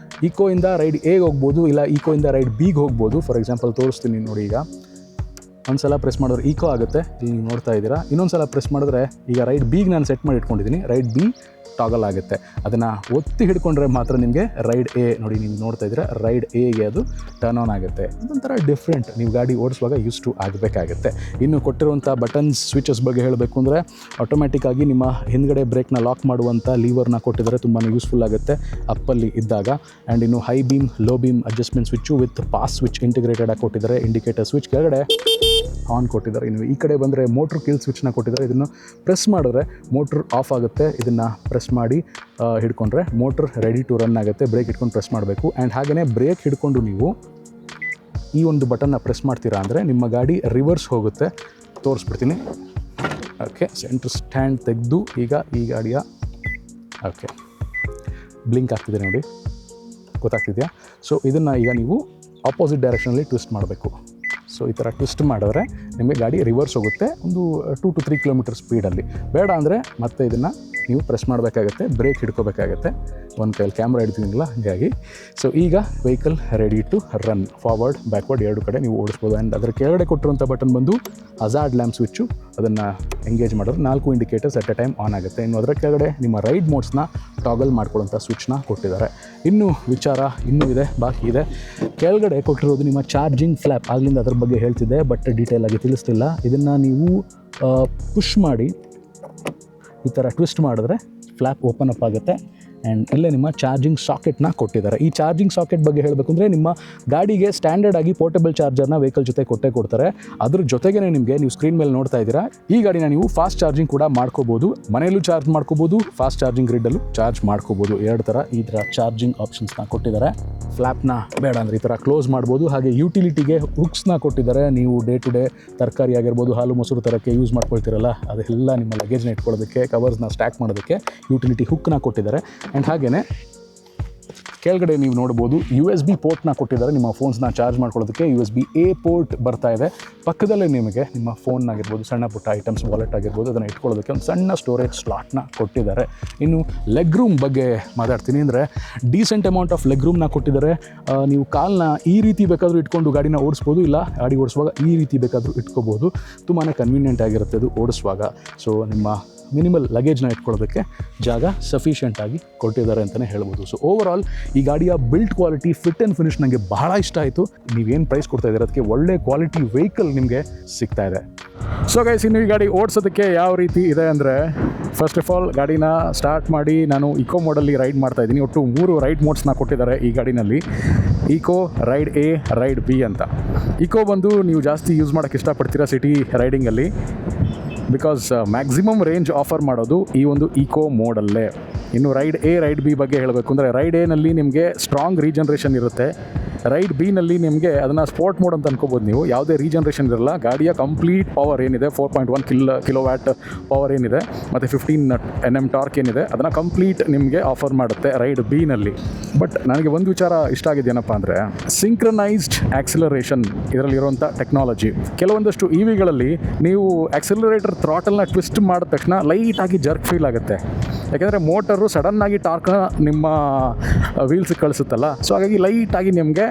ಈಕೋಯಿಂದ ರೈಡ್ ಎಗೆ ಹೋಗ್ಬೋದು, ಇಲ್ಲ ಈಕೋಯಿಂದ ರೈಡ್ ಬಿಗೆ ಹೋಗ್ಬೋದು. ಫಾರ್ ಎಕ್ಸಾಂಪಲ್ ತೋರಿಸ್ತೀನಿ ನೋಡಿ. ಈಗ ಒಂದು ಸಲ ಪ್ರೆಸ್ ಮಾಡಿದ್ರೆ ಈಕೋ ಆಗುತ್ತೆ, ಇಲ್ಲಿ ನೀವು ನೋಡ್ತಾ ಇದ್ದೀರಾ. ಇನ್ನೊಂದು ಸಲ ಪ್ರೆಸ್ ಮಾಡಿದ್ರೆ ಈಗ ರೈಡ್ ಬಿಗೆ ನಾನು ಸೆಟ್ ಮಾಡಿ ಇಟ್ಕೊಂಡಿದ್ದೀನಿ, ರೈಡ್ ಬಿ ಟಾಗಲ್ ಆಗುತ್ತೆ. ಅದನ್ನು ಒತ್ತಿ ಹಿಡ್ಕೊಂಡ್ರೆ ಮಾತ್ರ ನಿಮಗೆ ರೈಡ್ ಎ ನೋಡಿ, ನೀವು ನೋಡ್ತಾ ಇದ್ದೀರಾ, ರೈಡ್ ಎಗೆ ಅದು ಟರ್ನ್ ಆನ್ ಆಗುತ್ತೆ. ಅದೊಂಥರ ಡಿಫ್ರೆಂಟ್, ನೀವು ಗಾಡಿ ಓಡಿಸುವಾಗ ಯೂಸ್ ಟು ಆಗಬೇಕಾಗುತ್ತೆ. ಇನ್ನು ಕೊಟ್ಟಿರುವಂಥ ಬಟನ್ಸ್, ಸ್ವಿಚಸ್ ಬಗ್ಗೆ ಹೇಳಬೇಕು ಅಂದರೆ ಆಟೋಮ್ಯಾಟಿಕ್ಕಾಗಿ ನಿಮ್ಮ ಹಿಂದ್ಗಡೆ ಬ್ರೇಕ್ನ ಲಾಕ್ ಮಾಡುವಂಥ ಲೀವರ್ನ ಕೊಟ್ಟಿದ್ದಾರೆ, ತುಂಬಾ ಯೂಸ್ಫುಲ್ ಆಗುತ್ತೆ ಅಪ್ಪಲ್ಲಿ ಇದ್ದಾಗ. ಆ್ಯಂಡ್ ಇನ್ನು high beam, low beam adjustment switch with pass switch integrated ಆಗಿ ಕೊಟ್ಟಿದ್ದಾರೆ. ಇಂಡಿಕೇಟರ್ ಸ್ವಿಚ್ ಕೆಳಗಡೆ ಆನ್ ಕೊಟ್ಟಿದ್ದಾರೆ. ಇನ್ನು ಈ ಕಡೆ ಬಂದರೆ ಮೋಟ್ರ್ ಕಿಲ್ ಸ್ವಿಚ್ನ ಕೊಟ್ಟಿದ್ದಾರೆ. ಇದನ್ನು ಪ್ರೆಸ್ ಮಾಡಿದ್ರೆ ಮೋಟ್ರ್ ಆಫ್ ಆಗುತ್ತೆ. ಇದನ್ನು ಪ್ರೆಸ್ ಮಾಡಿ ಹಿಡ್ಕೊಂಡ್ರೆ ಮೋಟ್ರ್ ರೆಡಿ ಟು ರನ್ ಆಗುತ್ತೆ. ಬ್ರೇಕ್ ಹಿಡ್ಕೊಂಡು ಪ್ರೆಸ್ ಮಾಡಬೇಕು. ಆ್ಯಂಡ್ ಹಾಗೆಯೇ ಬ್ರೇಕ್ ಹಿಡ್ಕೊಂಡು ನೀವು ಈ ಒಂದು ಬಟನ್ನ ಪ್ರೆಸ್ ಮಾಡ್ತೀರಾ ಅಂದರೆ ನಿಮ್ಮ ಗಾಡಿ ರಿವರ್ಸ್ ಹೋಗುತ್ತೆ. ತೋರಿಸ್ಬಿಡ್ತೀನಿ. ಓಕೆ, ಸೆಂಟ್ರ್ ಸ್ಟ್ಯಾಂಡ್ ತೆಗೆದು ಈಗ ಈ ಗಾಡಿಯ ಓಕೆ ಬ್ಲಿಂಕ್ ಆಗ್ತಿದೆ ನೋಡಿ, ಗೊತ್ತಾಗ್ತಿದೆಯಾ? ಸೊ ಇದನ್ನು ಈಗ ನೀವು ಆಪೋಸಿಟ್ ಡೈರೆಕ್ಷನಲ್ಲಿ ಟ್ವಿಸ್ಟ್ ಮಾಡಬೇಕು. ಸೊ ಈ ಥರ ಟ್ವಿಸ್ಟ್ ಮಾಡಿದ್ರೆ ನಿಮಗೆ ಗಾಡಿ ರಿವರ್ಸ್ ಹೋಗುತ್ತೆ ಒಂದು 2 to 3 ಕಿಲೋಮೀಟರ್ ಸ್ಪೀಡಲ್ಲಿ. ಬೇಡ ಅಂದರೆ ಮತ್ತೆ ಇದನ್ನು ನೀವು ಪ್ರೆಸ್ ಮಾಡಬೇಕಾಗತ್ತೆ, ಬ್ರೇಕ್ ಹಿಡ್ಕೋಬೇಕಾಗತ್ತೆ. ಒಂದು ಕೈಯಲ್ಲಿ ಕ್ಯಾಮ್ರಾ ಹಿಡ್ತೀನಿಲ್ಲ ಹಾಗಾಗಿ. ಸೊ ಈಗ vehicle ready to run, forward backward ಎರಡು ಕಡೆ ನೀವು ಓಡಿಸ್ಬೋದು. ಆ್ಯಂಡ್ ಅದರ ಕೆಳಗಡೆ ಕೊಟ್ಟಿರುವಂಥ ಬಟನ್ ಬಂದು ಹಜಾರ್ಡ್ ಲ್ಯಾಂಪ್ ಸ್ವಿಚ್ಚು, ಅದನ್ನು ಎಂಗೇಜ್ ಮಾಡಿದ್ರೆ 4 indicators at a time on ಆಗುತ್ತೆ. ಇನ್ನು ಅದರ ಕೆಳಗಡೆ ನಿಮ್ಮ ರೈಡ್ ಮೋಡ್ಸ್ನ ಟಾಗಲ್ ಮಾಡ್ಕೊಳ್ಳೋಂಥ ಸ್ವಿಚ್ನ ಕೊಟ್ಟಿದ್ದಾರೆ. ಇನ್ನು ವಿಚಾರ ಇನ್ನೂ ಇದೆ, ಬಾಕಿ ಇದೆ. ಕೆಳಗಡೆ ಕೊಟ್ಟಿರೋದು ನಿಮ್ಮ ಚಾರ್ಜಿಂಗ್ ಫ್ಲ್ಯಾಪ್. ಆಗಲಿಂದ ಅದ್ರ ಬಗ್ಗೆ ಹೇಳ್ತಿದ್ದೆ ಬಟ್ ಡೀಟೇಲಾಗಿ ತಿಳಿಸ್ತಿಲ್ಲ. ಇದನ್ನು ನೀವು ಪುಷ್ ಮಾಡಿ ಈ ಥರ ಟ್ವಿಸ್ಟ್ ಮಾಡಿದ್ರೆ ಫ್ಲ್ಯಾಪ್ ಓಪನ್ ಅಪ್ ಆಗುತ್ತೆ. ಆ್ಯಂಡ್ ಇಲ್ಲೇ ನಿಮ್ಮ ಚಾರ್ಜಿಂಗ್ ಸಾಕೆಟ್ನ ಕೊಟ್ಟಿದ್ದಾರೆ. ಈ ಚಾರ್ಜಿಂಗ್ ಸಾಕೆಟ್ ಬಗ್ಗೆ ಹೇಳಬೇಕು ಅಂದರೆ ನಿಮ್ಮ ಗಾಡಿಗೆ ಸ್ಟ್ಯಾಂಡರ್ಡ್ ಆಗಿ ಪೋರ್ಟಬಲ್ ಚಾರ್ಜರ್ನ ವೆಹಿಕಲ್ ಜೊತೆ ಕೊಡ್ತಾರೆ. ಅದ್ರ ಜೊತೆಗೇ ನಿಮಗೆ ನೀವು ಸ್ಕ್ರೀನ್ ಮೇಲೆ ನೋಡ್ತಾ ಇದ್ದೀರಾ, ಈ ಗಾಡಿನ ನೀವು ಫಾಸ್ಟ್ ಚಾರ್ಜಿಂಗ್ ಕೂಡ ಮಾಡ್ಕೋಬೋದು. ಮನೆಯಲ್ಲೂ ಚಾರ್ಜ್ ಮಾಡ್ಕೋಬೋದು, ಫಾಸ್ಟ್ ಚಾರ್ಜಿಂಗ್ ಗ್ರಿಡ್ಡಲ್ಲೂ ಚಾರ್ಜ್ ಮಾಡ್ಕೋಬೋದು. ಎರಡು ಥರ ಈ ಥರ ಚಾರ್ಜಿಂಗ್ ಆಪ್ಷನ್ಸ್ನ ಕೊಟ್ಟಿದ್ದಾರೆ. ಫ್ಲ್ಯಾಪ್ನ ಬೇಡ ಅಂದರೆ ಈ ಥರ ಕ್ಲೋಸ್ ಮಾಡ್ಬೋದು. ಹಾಗೆ ಯುಟಿಲಿಟಿಗೆ ಹುಕ್ಸ್ನ ಕೊಟ್ಟಿದ್ದಾರೆ. ನೀವು ಡೇ ಟು ಡೇ ತರಕಾರಿ ಆಗಿರ್ಬೋದು, ಹಾಲು ಮೊಸರು ತರಕ್ಕೆ ಯೂಸ್ ಮಾಡ್ಕೊಳ್ತೀರಲ್ಲ, ಅದೆಲ್ಲ ನಿಮ್ಮ ಲಗೇಜ್ನ ಇಟ್ಕೊಳ್ಳೋದಕ್ಕೆ, ಕವರ್ಸ್ನ ಸ್ಟ್ಯಾಕ್ ಮಾಡೋದಕ್ಕೆ ಯುಟಿಲಿಟಿ ಹುಕ್ನ ಕೊಟ್ಟಿದ್ದಾರೆ. ಆ್ಯಂಡ್ ಹಾಗೆಯೇ ಕೆಳಗಡೆ ನೀವು ನೋಡ್ಬೋದು USB ಪೋರ್ಟ್ನ ಕೊಟ್ಟಿದ್ದಾರೆ. ನಿಮ್ಮ ಫೋನ್ಸ್ನ ಚಾರ್ಜ್ ಮಾಡ್ಕೊಳ್ಳೋದಕ್ಕೆ USB-A ಪೋರ್ಟ್ ಬರ್ತಾ ಇದೆ. ಪಕ್ಕದಲ್ಲೇ ನಿಮಗೆ ನಿಮ್ಮ ಫೋನ್ನಾಗಿರ್ಬೋದು, ಸಣ್ಣ ಪುಟ್ಟ ಐಟಮ್ಸ್, ವಾಲೆಟ್ ಆಗಿರ್ಬೋದು, ಅದನ್ನು ಇಟ್ಕೊಳ್ಳೋದಕ್ಕೆ ಒಂದು ಸಣ್ಣ ಸ್ಟೋರೇಜ್ ಸ್ಲಾಟ್ನ ಕೊಟ್ಟಿದ್ದಾರೆ. ಇನ್ನು ಲೆಗ್ ರೂಮ್ ಬಗ್ಗೆ ಮಾತಾಡ್ತೀನಿ ಅಂದರೆ ಡೀಸೆಂಟ್ ಅಮೌಂಟ್ ಆಫ್ ಲೆಗ್ ರೂಮ್ನ ಕೊಟ್ಟಿದ್ದಾರೆ. ನೀವು ಕಾಲನ್ನ ಈ ರೀತಿ ಬೇಕಾದರೂ ಇಟ್ಕೊಂಡು ಗಾಡಿನ ಓಡಿಸ್ಬೋದು, ಇಲ್ಲ ಗಾಡಿ ಓಡಿಸುವಾಗ ಈ ರೀತಿ ಬೇಕಾದರೂ ಇಟ್ಕೋಬೋದು. ತುಂಬಾ ಕನ್ವೀನಿಯೆಂಟ್ ಆಗಿರುತ್ತೆ ಅದು ಓಡಿಸುವಾಗ. ಸೊ ನಿಮ್ಮ ಮಿನಿಮಲ್ ಲಗೇಜ್ನ ಇಟ್ಕೊಳ್ಳೋದಕ್ಕೆ ಜಾಗ ಸಫಿಷಿಯೆಂಟಾಗಿ ಕೊಟ್ಟಿದ್ದಾರೆ ಅಂತಲೇ ಹೇಳ್ಬೋದು. ಸೊ ಓವರಾಲ್ ಈ ಗಾಡಿಯ build quality, fit and finish ನನಗೆ ಬಹಳ ಇಷ್ಟ ಆಯಿತು. ನೀವೇನು ಪ್ರೈಸ್ ಕೊಡ್ತಾ ಇದ್ದೀರ ಅದಕ್ಕೆ ಒಳ್ಳೆ ಕ್ವಾಲಿಟಿ ವೆಹಿಕಲ್ ನಿಮಗೆ ಸಿಗ್ತಾ ಇದೆ. ಸೊ ಗೈಸ್, ಇನ್ನು ಈ ಗಾಡಿ ಓಡಿಸೋದಕ್ಕೆ ಯಾವ ರೀತಿ ಇದೆ ಅಂದರೆ, ಫಸ್ಟ್ ಆಫ್ ಆಲ್ ಗಾಡಿನ ಸ್ಟಾರ್ಟ್ ಮಾಡಿ ನಾನು ಇಕೋ ಮೋಡಲ್ಲಿ ರೈಡ್ ಮಾಡ್ತಾ ಇದ್ದೀನಿ. ಒಟ್ಟು 3 ರೈಡ್ ಮೋಡ್ಸ್ನ ಕೊಟ್ಟಿದ್ದಾರೆ ಈ ಗಾಡಿನಲ್ಲಿ. Eco, ride A, ride B ಅಂತ. ಇಕೋ ಬಂದು ನೀವು ಜಾಸ್ತಿ ಯೂಸ್ ಮಾಡೋಕ್ಕೆ ಇಷ್ಟಪಡ್ತೀರಾ ಸಿಟಿ ರೈಡಿಂಗಲ್ಲಿ, ಬಿಕಾಸ್ ಮ್ಯಾಕ್ಸಿಮಮ್ ರೇಂಜ್ ಆಫರ್ ಮಾಡೋದು ಈ ಒಂದು ಇಕೋ ಮೋಡಲ್ಲೇ. ಇನ್ನು ರೈಡ್ ಎ, ರೈಡ್ ಬಿ ಬಗ್ಗೆ ಹೇಳಬೇಕು ಅಂದರೆ, ರೈಡ್ ಎನಲ್ಲಿ ನಿಮಗೆ ಸ್ಟ್ರಾಂಗ್ ರೀಜನ್ರೇಷನ್ ಇರುತ್ತೆ. ರೈಡ್ ಬಿನಲ್ಲಿ ನಿಮಗೆ ಅದನ್ನು ಸ್ಪೋರ್ಟ್ ಮೋಡ್ ಅಂತ ಅನ್ಕೋಬೋದು ನೀವು. ಯಾವುದೇ ರೀಜನ್ರೇಷನ್ ಇರಲ್ಲ. ಗಾಡಿಯ ಕಂಪ್ಲೀಟ್ ಪವರ್ ಏನಿದೆ 4.1 ಕಿಲೋವ್ಯಾಟ್ ಪವರ್ ಏನಿದೆ ಮತ್ತು 15 Nm ಟಾರ್ಕ್ ಏನಿದೆ ಅದನ್ನು ಕಂಪ್ಲೀಟ್ ನಿಮಗೆ ಆಫರ್ ಮಾಡುತ್ತೆ ರೈಡ್ ಬಿನಲ್ಲಿ. ಬಟ್ ನನಗೆ ಒಂದು ವಿಚಾರ ಇಷ್ಟ ಆಗಿದೆ ಏನಪ್ಪ ಅಂದರೆ, ಸಿಂಕ್ರನೈಸ್ಡ್ ಆಕ್ಸಿಲರೇಷನ್ ಇದರಲ್ಲಿರುವಂಥ ಟೆಕ್ನಾಲಜಿ. ಕೆಲವೊಂದಷ್ಟು EVಗಳಲ್ಲಿ ನೀವು ಆಕ್ಸಿಲರೇಟರ್ ಥ್ರಾಟಲ್ನ ಟ್ವಿಸ್ಟ್ ಮಾಡಿದ ತಕ್ಷಣ ಲೈಟಾಗಿ ಜರ್ಕ್ ಫೀಲ್ ಆಗುತ್ತೆ. ಯಾಕೆಂದರೆ ಮೋಟರು ಸಡನ್ನಾಗಿ ಟಾರ್ಕ್ನ ನಿಮ್ಮ ವೀಲ್ಸಿಗೆ ಕಳಿಸುತ್ತಲ್ಲ. ಸೊ ಹಾಗಾಗಿ ಲೈಟಾಗಿ ನಿಮಗೆ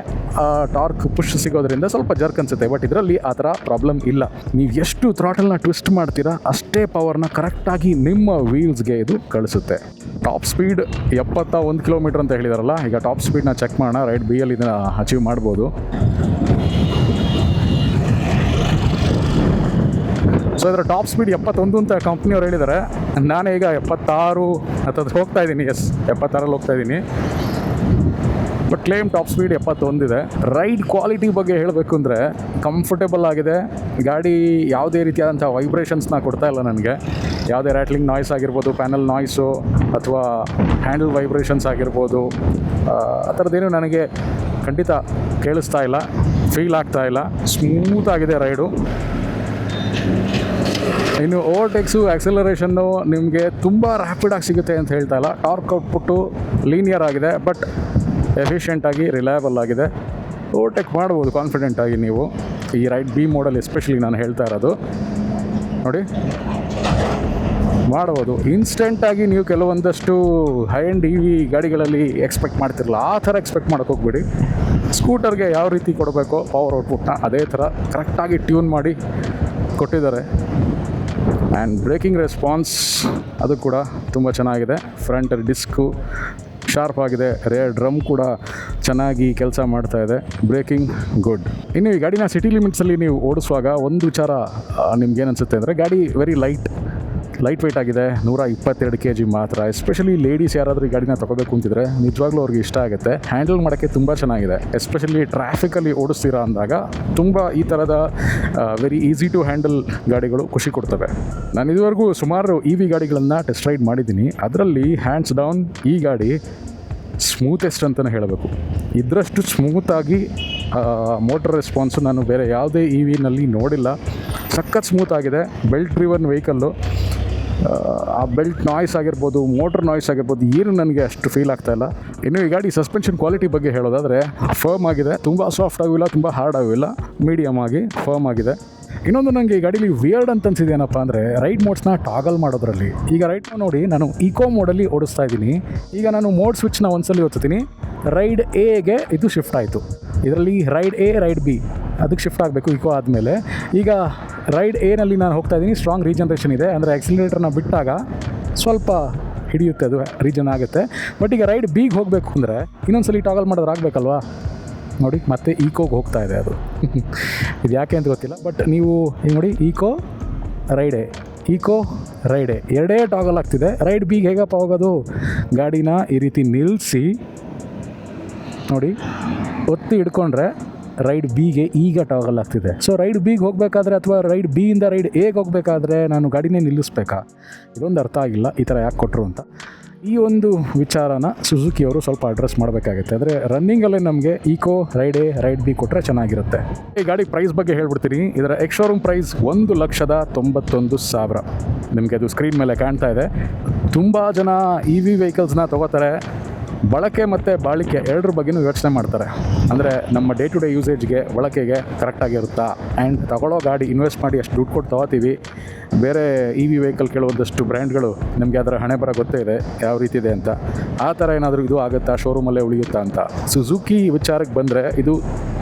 ಟಾರ್ಕ್ ಪುಷ್ ಸಿಗೋದ್ರಿಂದ ಸ್ವಲ್ಪ ಜರ್ಕ್ ಅನಿಸುತ್ತೆ. ಬಟ್ ಇದರಲ್ಲಿ ಆ ಥರ ಪ್ರಾಬ್ಲಮ್ ಇಲ್ಲ. ನೀವು ಎಷ್ಟು ಥ್ರಾಟಲ್ನ ಟ್ವಿಸ್ಟ್ ಮಾಡ್ತೀರಾ ಅಷ್ಟೇ ಪವರ್ನ ಕರೆಕ್ಟಾಗಿ ನಿಮ್ಮ ವೀಲ್ಸ್ಗೆ ಇದು ಕಳಿಸುತ್ತೆ. ಟಾಪ್ ಸ್ಪೀಡ್ 71 ಕಿಲೋಮೀಟರ್ ಅಂತ ಹೇಳಿದಾರಲ್ಲ. ಈಗ ಟಾಪ್ ಸ್ಪೀಡ್ನ ಚೆಕ್ ಮಾಡೋಣ. ರೈಡ್ ಬಿಯಲ್ಲಿ ಇದನ್ನು ಅಚೀವ್ ಮಾಡ್ಬೋದು. ಸೊ ಇದರ ಟಾಪ್ ಸ್ಪೀಡ್ 71 ಅಂತ ಕಂಪ್ನಿಯವ್ರು ಹೇಳಿದ್ದಾರೆ. ನಾನೇ ಈಗ 76 ಅಥವಾ ಹೋಗ್ತಾ ಇದ್ದೀನಿ. 76ರಲ್ಲಿ ಹೋಗ್ತಾ ಇದ್ದೀನಿ. ಬಟ್ ಕ್ಲೇಮ್ ಟಾಪ್ ಸ್ಪೀಡ್ 71 ಇದೆ. ರೈಡ್ ಕ್ವಾಲಿಟಿ ಬಗ್ಗೆ ಹೇಳಬೇಕು ಅಂದರೆ ಕಂಫರ್ಟೇಬಲ್ ಆಗಿದೆ. ಗಾಡಿ ಯಾವುದೇ ರೀತಿಯಾದಂಥ ವೈಬ್ರೇಷನ್ಸ್ನ ಕೊಡ್ತಾ ಇಲ್ಲ ನನಗೆ. ಯಾವುದೇ ರ್ಯಾಟ್ಲಿಂಗ್ ನಾಯ್ಸ್ ಆಗಿರ್ಬೋದು, ಪ್ಯಾನಲ್ ನಾಯ್ಸು ಅಥವಾ ಹ್ಯಾಂಡಲ್ ವೈಬ್ರೇಷನ್ಸ್ ಆಗಿರ್ಬೋದು, ಆ ಥರದ್ದೇನು ನನಗೆ ಖಂಡಿತ ಕೇಳಿಸ್ತಾ ಇಲ್ಲ, ಫೀಲ್ ಆಗ್ತಾ ಇಲ್ಲ. ಸ್ಮೂತಾಗಿದೆ ರೈಡು. ಇನ್ನು ಓವರ್ಟೇಕ್ಸು, ಆಕ್ಸಲರೇಷನ್ನು ನಿಮಗೆ ತುಂಬ ರ್ಯಾಪಿಡಾಗಿ ಸಿಗುತ್ತೆ ಅಂತ ಹೇಳ್ತಾ ಇಲ್ಲ. ಟಾರ್ಕ್ ಔಟ್ಪುಟ್ಟು ಲೀನಿಯರ್ ಆಗಿದೆ, ಬಟ್ ಎಫಿಷಿಯೆಂಟಾಗಿ ರಿಲಯಬಲ್ ಆಗಿದೆ. ಓವರ್ಟೇಕ್ ಮಾಡ್ಬೋದು ಕಾನ್ಫಿಡೆಂಟಾಗಿ ನೀವು ಈ ರೈಡ್ ಬಿ ಮೋಡಲ್ ಎಸ್ಪೆಷಲಿ ನಾನು ಹೇಳ್ತಾ ಇರೋದು. ನೋಡಿ, ಮಾಡ್ಬೋದು ಇನ್ಸ್ಟೆಂಟಾಗಿ. ನೀವು ಕೆಲವೊಂದಷ್ಟು ಹೈ ಎಂಡ್ EV ಗಾಡಿಗಳಲ್ಲಿ ಎಕ್ಸ್ಪೆಕ್ಟ್ ಮಾಡ್ತಿರಲ್ಲ, ಆ ಥರ ಎಕ್ಸ್ಪೆಕ್ಟ್ ಮಾಡೋಕ್ಕೆ ಹೋಗ್ಬೇಡಿ. ಸ್ಕೂಟರ್ಗೆ ಯಾವ ರೀತಿ ಕೊಡಬೇಕೋ ಪವರ್ ಔಟ್ಪುಟ್ನ ಅದೇ ಥರ ಕರೆಕ್ಟಾಗಿ ಟ್ಯೂನ್ ಮಾಡಿ ಕೊಟ್ಟಿದ್ದಾರೆ. ಆ್ಯಂಡ್ ಬ್ರೇಕಿಂಗ್ ರೆಸ್ಪಾನ್ಸ್ ಅದು ಕೂಡ ತುಂಬ ಚೆನ್ನಾಗಿದೆ. ಫ್ರಂಟ್ ಡಿಸ್ಕು ಶಾರ್ಪ್ ಆಗಿದೆ. ರೇರ್ ಡ್ರಮ್ ಕೂಡ ಚೆನ್ನಾಗಿ ಕೆಲಸ ಮಾಡ್ತಾ ಇದೆ. Breaking good. ಇನ್ನು ಈ ಗಾಡಿನ ಸಿಟಿ ಲಿಮಿಟ್ಸಲ್ಲಿ ನೀವು ಓಡಿಸುವಾಗ ಒಂದು ವಿಚಾರ ನಿಮ್ಗೇನು ಅನಿಸುತ್ತೆ ಅಂದರೆ, ಗಾಡಿ ವೆರಿ ಲೈಟ್ ವೆಯ್ಟ್ ಆಗಿದೆ. 122 kg ಮಾತ್ರ. ಎಸ್ಪೆಷಲಿ ಲೇಡೀಸ್ ಯಾರಾದರೂ ಈ ಗಾಡಿನ ತೊಗೋಬೇಕು ಅಂತಿದ್ರೆ ನಿಜವಾಗ್ಲೂ ಅವ್ರಿಗೆ ಇಷ್ಟ ಆಗುತ್ತೆ. ಹ್ಯಾಂಡಲ್ ಮಾಡೋಕ್ಕೆ ತುಂಬ ಚೆನ್ನಾಗಿದೆ. ಎಸ್ಪೆಷಲಿ ಟ್ರಾಫಿಕಲ್ಲಿ ಓಡಿಸ್ತೀರಾ ಅಂದಾಗ ತುಂಬ ಈ ಥರದ ವೆರಿ ಈಸಿ ಟು ಹ್ಯಾಂಡಲ್ ಗಾಡಿಗಳು ಖುಷಿ ಕೊಡ್ತವೆ. ನಾನು ಇದುವರೆಗೂ ಸುಮಾರು EV ಗಾಡಿಗಳನ್ನು ಟೆಸ್ಟ್ ರೈಡ್ ಮಾಡಿದ್ದೀನಿ. ಅದರಲ್ಲಿ ಹ್ಯಾಂಡ್ಸ್ ಡೌನ್ ಈ ಗಾಡಿ ಸ್ಮೂತೆಸ್ಟ್ ಅಂತಲೇ ಹೇಳಬೇಕು. ಇದರಷ್ಟು ಸ್ಮೂತಾಗಿ ಮೋಟರ್ ರೆಸ್ಪಾನ್ಸು ನಾನು ಬೇರೆ ಯಾವುದೇ EVನಲ್ಲಿ ನೋಡಿಲ್ಲ. ಸಖತ್ ಸ್ಮೂತ್ ಆಗಿದೆ. Belt driven vehicle. ಆ ಬೆಲ್ಟ್ ನಾಯ್ಸ್ ಆಗಿರ್ಬೋದು, ಮೋಟ್ರ್ ನಾಯ್ಸ್ ಆಗಿರ್ಬೋದು, ಏನು ನನಗೆ ಅಷ್ಟು ಫೀಲ್ ಆಗ್ತಾಯಿಲ್ಲ. ಇನ್ನು ಈ ಗಾಡಿ ಸಸ್ಪೆನ್ಷನ್ ಕ್ವಾಲಿಟಿ ಬಗ್ಗೆ ಹೇಳೋದಾದರೆ ಫರ್ಮ್ ಆಗಿದೆ, ತುಂಬ ಸಾಫ್ಟ್ ಆಗಿಲ್ಲ, ತುಂಬ ಹಾರ್ಡ್ ಆಗಿಲ್ಲ, ಮೀಡಿಯಮ್ ಆಗಿ ಫರ್ಮ್ ಆಗಿದೆ. ಇನ್ನೊಂದು ನನಗೆ ಈ ಗಾಡೀಲಿ ವಿಯರ್ಡ್ ಅಂತ ಅನ್ಸಿದೇನಪ್ಪ ಅಂದರೆ ರೈಡ್ ಮೋಡ್ಸ್ನ ಟಾಗಲ್ ಮಾಡೋದ್ರಲ್ಲಿ. ಈಗ ರೈಟ್ ನೋಡಿ ನಾನು ಈಕೋ ಮೋಡಲ್ಲಿ ಓಡಿಸ್ತಾ ಇದ್ದೀನಿ. ಈಗ ನಾನು ಮೋಡ್ ಸ್ವಿಚ್ನ ಒಂದ್ಸಲಿ ಒತ್ತೀನಿ, ರೈಡ್ ಎಗೆ ಇದು ಶಿಫ್ಟ್ ಆಯಿತು. ಇದರಲ್ಲಿ ರೈಡ್ ಎ, ರೈಡ್ ಬಿ ಅದಕ್ಕೆ ಶಿಫ್ಟ್ ಆಗಬೇಕು ಈಕೋ ಆದಮೇಲೆ. ಈಗ ರೈಡ್ ಎನಲ್ಲಿ ನಾನು ಹೋಗ್ತಾ ಇದ್ದೀನಿ, ಸ್ಟ್ರಾಂಗ್ ರೀಜನ್ರೇಷನ್ ಇದೆ, ಅಂದರೆ ಆಕ್ಸಿಲರೇಟರ್ನ ಬಿಟ್ಟಾಗ ಸ್ವಲ್ಪ ಹಿಡಿಯುತ್ತೆ, ಅದು ರೀಜನ್ ಆಗುತ್ತೆ. ಬಟ್ ಈಗ ರೈಡ್ ಬಿಗೆ ಹೋಗಬೇಕು ಅಂದರೆ ಇನ್ನೊಂದ್ಸಲಿ ಟಾಗಲ್ ಮಾಡೋದು ಆಗಬೇಕಲ್ವಾ. ನೋಡಿ ಮತ್ತೆ ಈಕೋಗೆ ಹೋಗ್ತಾ ಇದೆ ಅದು. ಇದು ಯಾಕೆ ಅಂತ ಗೊತ್ತಿಲ್ಲ, ಬಟ್ ನೀವು ಈಗ ನೋಡಿ ಈಕೋ ರೈಡೆ, ಈಕೋ ರೈಡೆ ಎರಡೇ ಟಾಗಲ್ ಆಗ್ತಿದೆ. ರೈಡ್ ಬಿಗೆ ಹೇಗಪ್ಪ ಹೋಗೋದು? ಗಾಡಿನ ಈ ರೀತಿ ನಿಲ್ಲಿಸಿ ನೋಡಿ ಒತ್ತಿ ಹಿಡ್ಕೊಂಡ್ರೆ ರೈಡ್ ಬಿಗೆ ಈಗ ಟಾಗಲ್ ಆಗ್ತಿದೆ. ಸೊ ರೈಡ್ ಬಿಗೆ ಹೋಗಬೇಕಾದ್ರೆ ಅಥವಾ ರೈಡ್ ಬಿಯಿಂದ ರೈಡ್ ಎಗೆ ಹೋಗಬೇಕಾದ್ರೆ ನಾನು ಗಾಡಿನೇ ನಿಲ್ಲಿಸ್ಬೇಕಾ? ಇದೊಂದು ಅರ್ಥ ಆಗಿಲ್ಲ ಈ ಥರ ಯಾಕೆ ಕೊಟ್ಟರು ಅಂತ. ಈ ಒಂದು ವಿಚಾರನ ಸುಜುಕಿಯವರು ಸ್ವಲ್ಪ ಅಡ್ರೆಸ್ ಮಾಡಬೇಕಾಗುತ್ತೆ. ಅಂದರೆ ರನ್ನಿಂಗಲ್ಲೇ ನಮಗೆ eco, ride A, ride B ಕೊಟ್ಟರೆ ಚೆನ್ನಾಗಿರುತ್ತೆ. ಈ ಗಾಡಿ ಪ್ರೈಸ್ ಬಗ್ಗೆ ಹೇಳ್ಬಿಡ್ತೀನಿ. ಇದರ ಎಕ್ಸ್ ಶೋರೂಮ್ ಪ್ರೈಸ್ 1,91,000. ನಿಮಗೆ ಅದು ಸ್ಕ್ರೀನ್ ಮೇಲೆ ಕಾಣ್ತಾ ಇದೆ. ತುಂಬ ಜನ ಇ ವಿ ವೆಹಿಕಲ್ಸ್ನ ತೊಗೋತಾರೆ, ಬಳಕೆ ಮತ್ತು ಬಾಳಿಕೆ ಎರಡರ ಬಗ್ಗೆನೂ ಯೋಚನೆ ಮಾಡ್ತಾರೆ. ಅಂದರೆ ನಮ್ಮ ಡೇ ಟು ಡೇ ಯೂಸೇಜ್ಗೆ, ಬಳಕೆಗೆ ಕರೆಕ್ಟಾಗಿರುತ್ತಾ, ಆ್ಯಂಡ್ ತಗೊಳ್ಳೋ ಗಾಡಿ ಇನ್ವೆಸ್ಟ್ ಮಾಡಿ ಅಷ್ಟು ದುಡ್ಡು ಕೊಟ್ಟು ತೊಗೋತೀವಿ. ಬೇರೆ ಇ ವಿ ವೆಹಿಕಲ್ ಕೆಲವೊಂದಷ್ಟು ಬ್ರ್ಯಾಂಡ್ಗಳು ನಮಗೆ ಅದರ ಹಣೆ ಬರ ಗೊತ್ತೇ ಇದೆ ಯಾವ ರೀತಿ ಇದೆ ಅಂತ. ಆ ಥರ ಏನಾದರೂ ಇದು ಆಗುತ್ತಾ, ಶೋರೂಮಲ್ಲೇ ಉಳಿಯುತ್ತಾ ಅಂತ. ಸುಜುಕಿ ವಿಚಾರಕ್ಕೆ ಬಂದರೆ ಇದು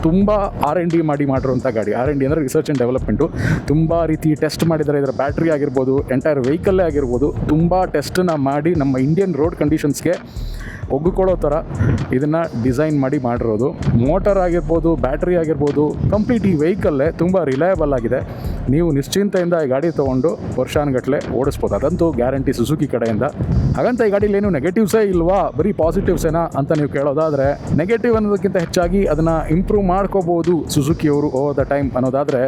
ತುಂಬ R&D ಮಾಡಿರುವಂಥ ಗಾಡಿ. R&D ಅಂದರೆ ರಿಸರ್ಚ್ ಆ್ಯಂಡ್ ಡೆವಲಪ್ಮೆಂಟು. ತುಂಬ ರೀತಿ ಟೆಸ್ಟ್ ಮಾಡಿದ್ದಾರೆ. ಇದರ ಬ್ಯಾಟ್ರಿ ಆಗಿರ್ಬೋದು, ಎಂಟೈರ್ ವೆಹಿಕಲ್ಲೇ ಆಗಿರ್ಬೋದು, ತುಂಬ ಟೆಸ್ಟನ್ನ ಮಾಡಿ ನಮ್ಮ ಇಂಡಿಯನ್ ರೋಡ್ ಕಂಡೀಷನ್ಸ್ಗೆ ಒಗ್ಗಿಕೊಳ್ಳೋ ಥರ ಇದನ್ನು ಡಿಸೈನ್ ಮಾಡಿರೋದು. ಮೋಟರ್ ಆಗಿರ್ಬೋದು, ಬ್ಯಾಟ್ರಿ ಆಗಿರ್ಬೋದು, ಕಂಪ್ಲೀಟ್ ಈ ವೆಹಿಕಲ್ಲೇ ತುಂಬ ರಿಲಯಬಲ್ ಆಗಿದೆ. ನೀವು ನಿಶ್ಚಿಂತೆಯಿಂದ ಈ ಗಾಡಿ ತೊಗೊಂಡು ವರ್ಷಾನುಗಟ್ಟಲೆ ಓಡಿಸ್ಬೋದು, ಅದಂತೂ ಗ್ಯಾರಂಟಿ ಸುಜುಕಿ ಕಡೆಯಿಂದ. ಹಾಗಂತ ಈ ಗಾಡೀಲಿ ಏನು ನೆಗೆಟಿವ್ಸೇ ಇಲ್ವಾ, ಬರೀ ಪಾಸಿಟಿವ್ಸೇನಾ ಅಂತ ನೀವು ಕೇಳೋದಾದರೆ, ನೆಗೆಟಿವ್ ಅನ್ನೋದಕ್ಕಿಂತ ಹೆಚ್ಚಾಗಿ ಅದನ್ನು ಇಂಪ್ರೂವ್ ಮಾಡ್ಕೋಬೋದು ಸುಜುಕಿಯವರು ಓವರ್ ದ ಟೈಮ್ ಅನ್ನೋದಾದರೆ,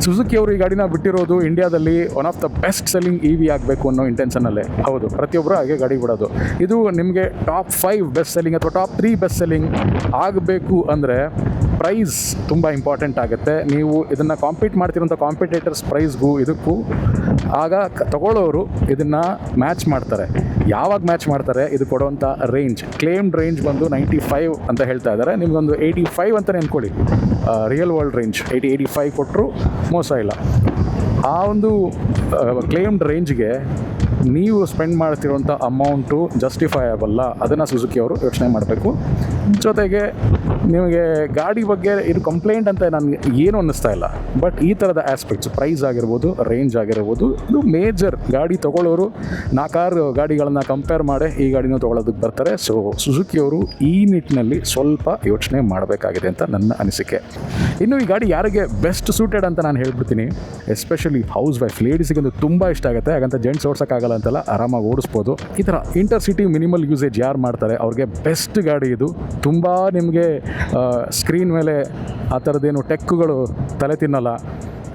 ಸುಜುಕಿಯವರು ಈ ಗಾಡಿನ ಬಿಟ್ಟಿರೋದು ಇಂಡಿಯಾದಲ್ಲಿ one of the best selling E V ಆಗಬೇಕು ಅನ್ನೋ ಇಂಟೆನ್ಷನಲ್ಲೇ. ಹೌದು, ಪ್ರತಿಯೊಬ್ಬರು ಹಾಗೆ ಗಾಡಿ ಬಿಡೋದು. ಇದು ನಿಮಗೆ ಟಾಪ್ 5 ಬೆಸ್ಟ್ ಸೆಲ್ಲಿಂಗ್ ಅಥವಾ ಟಾಪ್ 3 ಬೆಸ್ಟ್ ಸೆಲ್ಲಿಂಗ್ ಆಗಬೇಕು ಅಂದರೆ ಪ್ರೈಸ್ ತುಂಬ ಇಂಪಾರ್ಟೆಂಟ್ ಆಗುತ್ತೆ. ನೀವು ಇದನ್ನು ಕಾಂಪೀಟ್ ಮಾಡ್ತಿರೋಂಥ ಕಾಂಪಿಟೇಟರ್ಸ್ ಪ್ರೈಸ್ಗೂ ಇದಕ್ಕೂ ಆಗ ತಗೊಳ್ಳೋರು ಇದನ್ನು ಮ್ಯಾಚ್ ಮಾಡ್ತಾರೆ. ಯಾವಾಗ ಮ್ಯಾಚ್ ಮಾಡ್ತಾರೆ? ಇದು ಕೊಡುವಂಥ ರೇಂಜ್, ಕ್ಲೇಮ್ಡ್ ರೇಂಜ್ ಬಂದು 95 ಅಂತ ಹೇಳ್ತಾ ಇದ್ದಾರೆ. ನಿಮಗೊಂದು 85 ಅಂತಲೇ ಅಂದ್ಕೊಳ್ಳಿ. ರಿಯಲ್ ವರ್ಲ್ಡ್ ರೇಂಜ್ 85 ಕೊಟ್ಟರು ಮೋಸ ಇಲ್ಲ. ಆ ಒಂದು ಕ್ಲೇಮ್ಡ್ ರೇಂಜ್ಗೆ ನೀವು ಸ್ಪೆಂಡ್ ಮಾಡ್ತಿರೋಂಥ ಅಮೌಂಟು ಜಸ್ಟಿಫೈಯಬಲ್ಲ, ಅದನ್ನು ಸುಜುಕಿಯವರು ಯೋಚನೆ ಮಾಡಬೇಕು. ಜೊತೆಗೆ ನಿಮಗೆ ಗಾಡಿ ಬಗ್ಗೆ ಇದು ಕಂಪ್ಲೇಂಟ್ ಅಂತ ನನಗೆ ಏನು ಅನ್ನಿಸ್ತಾ ಇಲ್ಲ. ಬಟ್ ಈ ಥರದ ಆಸ್ಪೆಕ್ಟ್ಸ್, ಪ್ರೈಸ್ ಆಗಿರ್ಬೋದು, ರೇಂಜ್ ಆಗಿರ್ಬೋದು, ಇದು ಮೇಜರ್. ಗಾಡಿ ತೊಗೊಳ್ಳೋರು 4-6 ಗಾಡಿಗಳನ್ನು ಕಂಪೇರ್ ಮಾಡಿ ಈ ಗಾಡಿನ ತೊಗೊಳ್ಳೋದಕ್ಕೆ ಬರ್ತಾರೆ. ಸೊ ಸುಜುಕಿಯವರು ಈ ನಿಟ್ಟಿನಲ್ಲಿ ಸ್ವಲ್ಪ ಯೋಚನೆ ಮಾಡಬೇಕಾಗಿದೆ ಅಂತ ನನ್ನ ಅನಿಸಿಕೆ. ಇನ್ನು ಈ ಗಾಡಿ ಯಾರಿಗೆ ಬೆಸ್ಟ್ ಸೂಟೆಡ್ ಅಂತ ನಾನು ಹೇಳ್ಬಿಡ್ತೀನಿ. ಎಸ್ಪೆಷಲಿ ಹೌಸ್ ವೈಫ್, ಲೇಡೀಸಿಗಂದು ತುಂಬ ಇಷ್ಟ ಆಗುತ್ತೆ. ಹಾಗಂತ ಜೆಂಟ್ಸ್ ಓಡಿಸೋಕ್ಕಾಗಲ್ಲ ಅಂತೆಲ್ಲ, ಆರಾಮಾಗಿ ಓಡಿಸ್ಬೋದು. ಈ ಥರ ಇಂಟರ್ ಸಿಟಿ ಮಿನಿಮಲ್ ಯೂಸೇಜ್ ಯಾರು ಮಾಡ್ತಾರೆ ಅವ್ರಿಗೆ ಬೆಸ್ಟ್ ಗಾಡಿ ಇದು. ತುಂಬ ನಿಮಗೆ ಸ್ಕ್ರೀನ್ ಮೇಲೆ ಆ ಥರದ್ದೇನು ಟೆಕ್ಗಳು ತಲೆ ತಿನ್ನಲ್ಲ,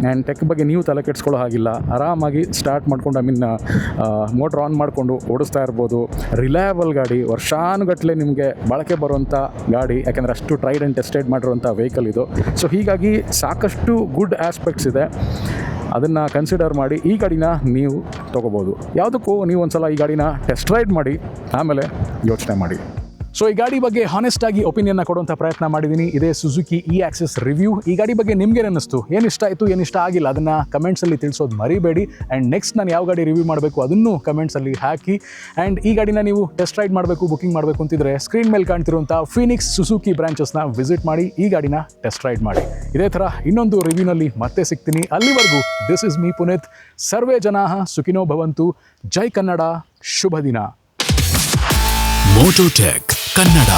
ಆ್ಯಂಡ್ ಟೆಕ್ ಬಗ್ಗೆ ನೀವು ತಲೆ ಕೆಡಿಸ್ಕೊಳ್ಳೋ ಹಾಗಿಲ್ಲ. ಆರಾಮಾಗಿ ಸ್ಟಾರ್ಟ್ ಮಾಡ್ಕೊಂಡು, ಮೋಟ್ರ್ ಆನ್ ಮಾಡಿಕೊಂಡು ಓಡಿಸ್ತಾ ಇರ್ಬೋದು. ರಿಲಯಬಲ್ ಗಾಡಿ, ವರ್ಷಾನುಗಟ್ಟಲೆ ನಿಮಗೆ ಬಳಕೆ ಬರುವಂಥ ಗಾಡಿ, ಯಾಕೆಂದರೆ ಅಷ್ಟು ಟ್ರೈಡ್ ಆ್ಯಂಡ್ ಟೆಸ್ಟೆಡ್ ಮಾಡಿರುವಂಥ ವೆಹಿಕಲ್ ಇದು. ಸೊ ಹೀಗಾಗಿ ಸಾಕಷ್ಟು ಗುಡ್ ಆಸ್ಪೆಕ್ಟ್ಸ್ ಇದೆ. ಅದನ್ನು ಕನ್ಸಿಡರ್ ಮಾಡಿ ಈ ಗಾಡಿನ ನೀವು ತೊಗೋಬೋದು. ಯಾವುದಕ್ಕೂ ನೀವು ಒಂದ್ಸಲ ಈ ಗಾಡಿನ ಟೆಸ್ಟ್ ರೈಡ್ ಮಾಡಿ, ಆಮೇಲೆ ಯೋಚನೆ ಮಾಡಿ. ಸೊ ಈ ಗಾಡಿ ಬಗ್ಗೆ ಹಾನೆಸ್ಟಾಗಿ ಒಪಿನಿಯನ್ನ ಕೊಡುವಂಥ ಪ್ರಯತ್ನ ಮಾಡಿದ್ದೀನಿ. ಇದೇ ಸುಜುಕಿ E-Access ರಿವ್ಯೂ. ಈ ಗಾಡಿ ಬಗ್ಗೆ ನಿಮಗೆ ಅನ್ನಿಸ್ತು, ಏನು ಇಷ್ಟ ಆಯಿತು, ಏನು ಇಷ್ಟ ಆಗಿಲ್ಲ, ಅದನ್ನು ಕಮೆಂಟ್ಸಲ್ಲಿ ತಿಳಿಸೋದು ಮರಿಬೇಡಿ. ಆ್ಯಂಡ್ ನೆಕ್ಸ್ಟ್ ನಾನು ಯಾವ ಗಾಡಿ ರಿವ್ಯೂ ಮಾಡಬೇಕು ಅದನ್ನು ಕಮೆಂಟ್ಸಲ್ಲಿ ಹಾಕಿ. ಆ್ಯಂಡ್ ಈ ಗಾಡಿನ ನೀವು ಟೆಸ್ಟ್ ರೈಡ್ ಮಾಡಬೇಕು, ಬುಕಿಂಗ್ ಮಾಡಬೇಕು ಅಂತಿದ್ರೆ ಸ್ಕ್ರೀನ್ ಮೇಲೆ ಕಾಣ್ತಿರುವಂಥ ಫೀನಿಕ್ಸ್ ಸುಜುಕಿ ಬ್ರಾಂಚಸ್ನ ವಿಸಿಟ್ ಮಾಡಿ ಈ ಗಾಡಿನ ಟೆಸ್ಟ್ ರೈಡ್ ಮಾಡಿ. ಇದೇ ಥರ ಇನ್ನೊಂದು ರಿವ್ಯೂನಲ್ಲಿ ಮತ್ತೆ ಸಿಗ್ತೀನಿ. ಅಲ್ಲಿವರೆಗೂ ದಿಸ್ ಇಸ್ ಮೀ ಪುನೀತ್. ಸರ್ವೇ ಜನಾಃ ಸುಖಿನೋ ಭವಂತು. ಜೈ ಕನ್ನಡ, ಶುಭ ದಿನ. ಮೋಟೋಟೆಕ್ ಕನ್ನಡ.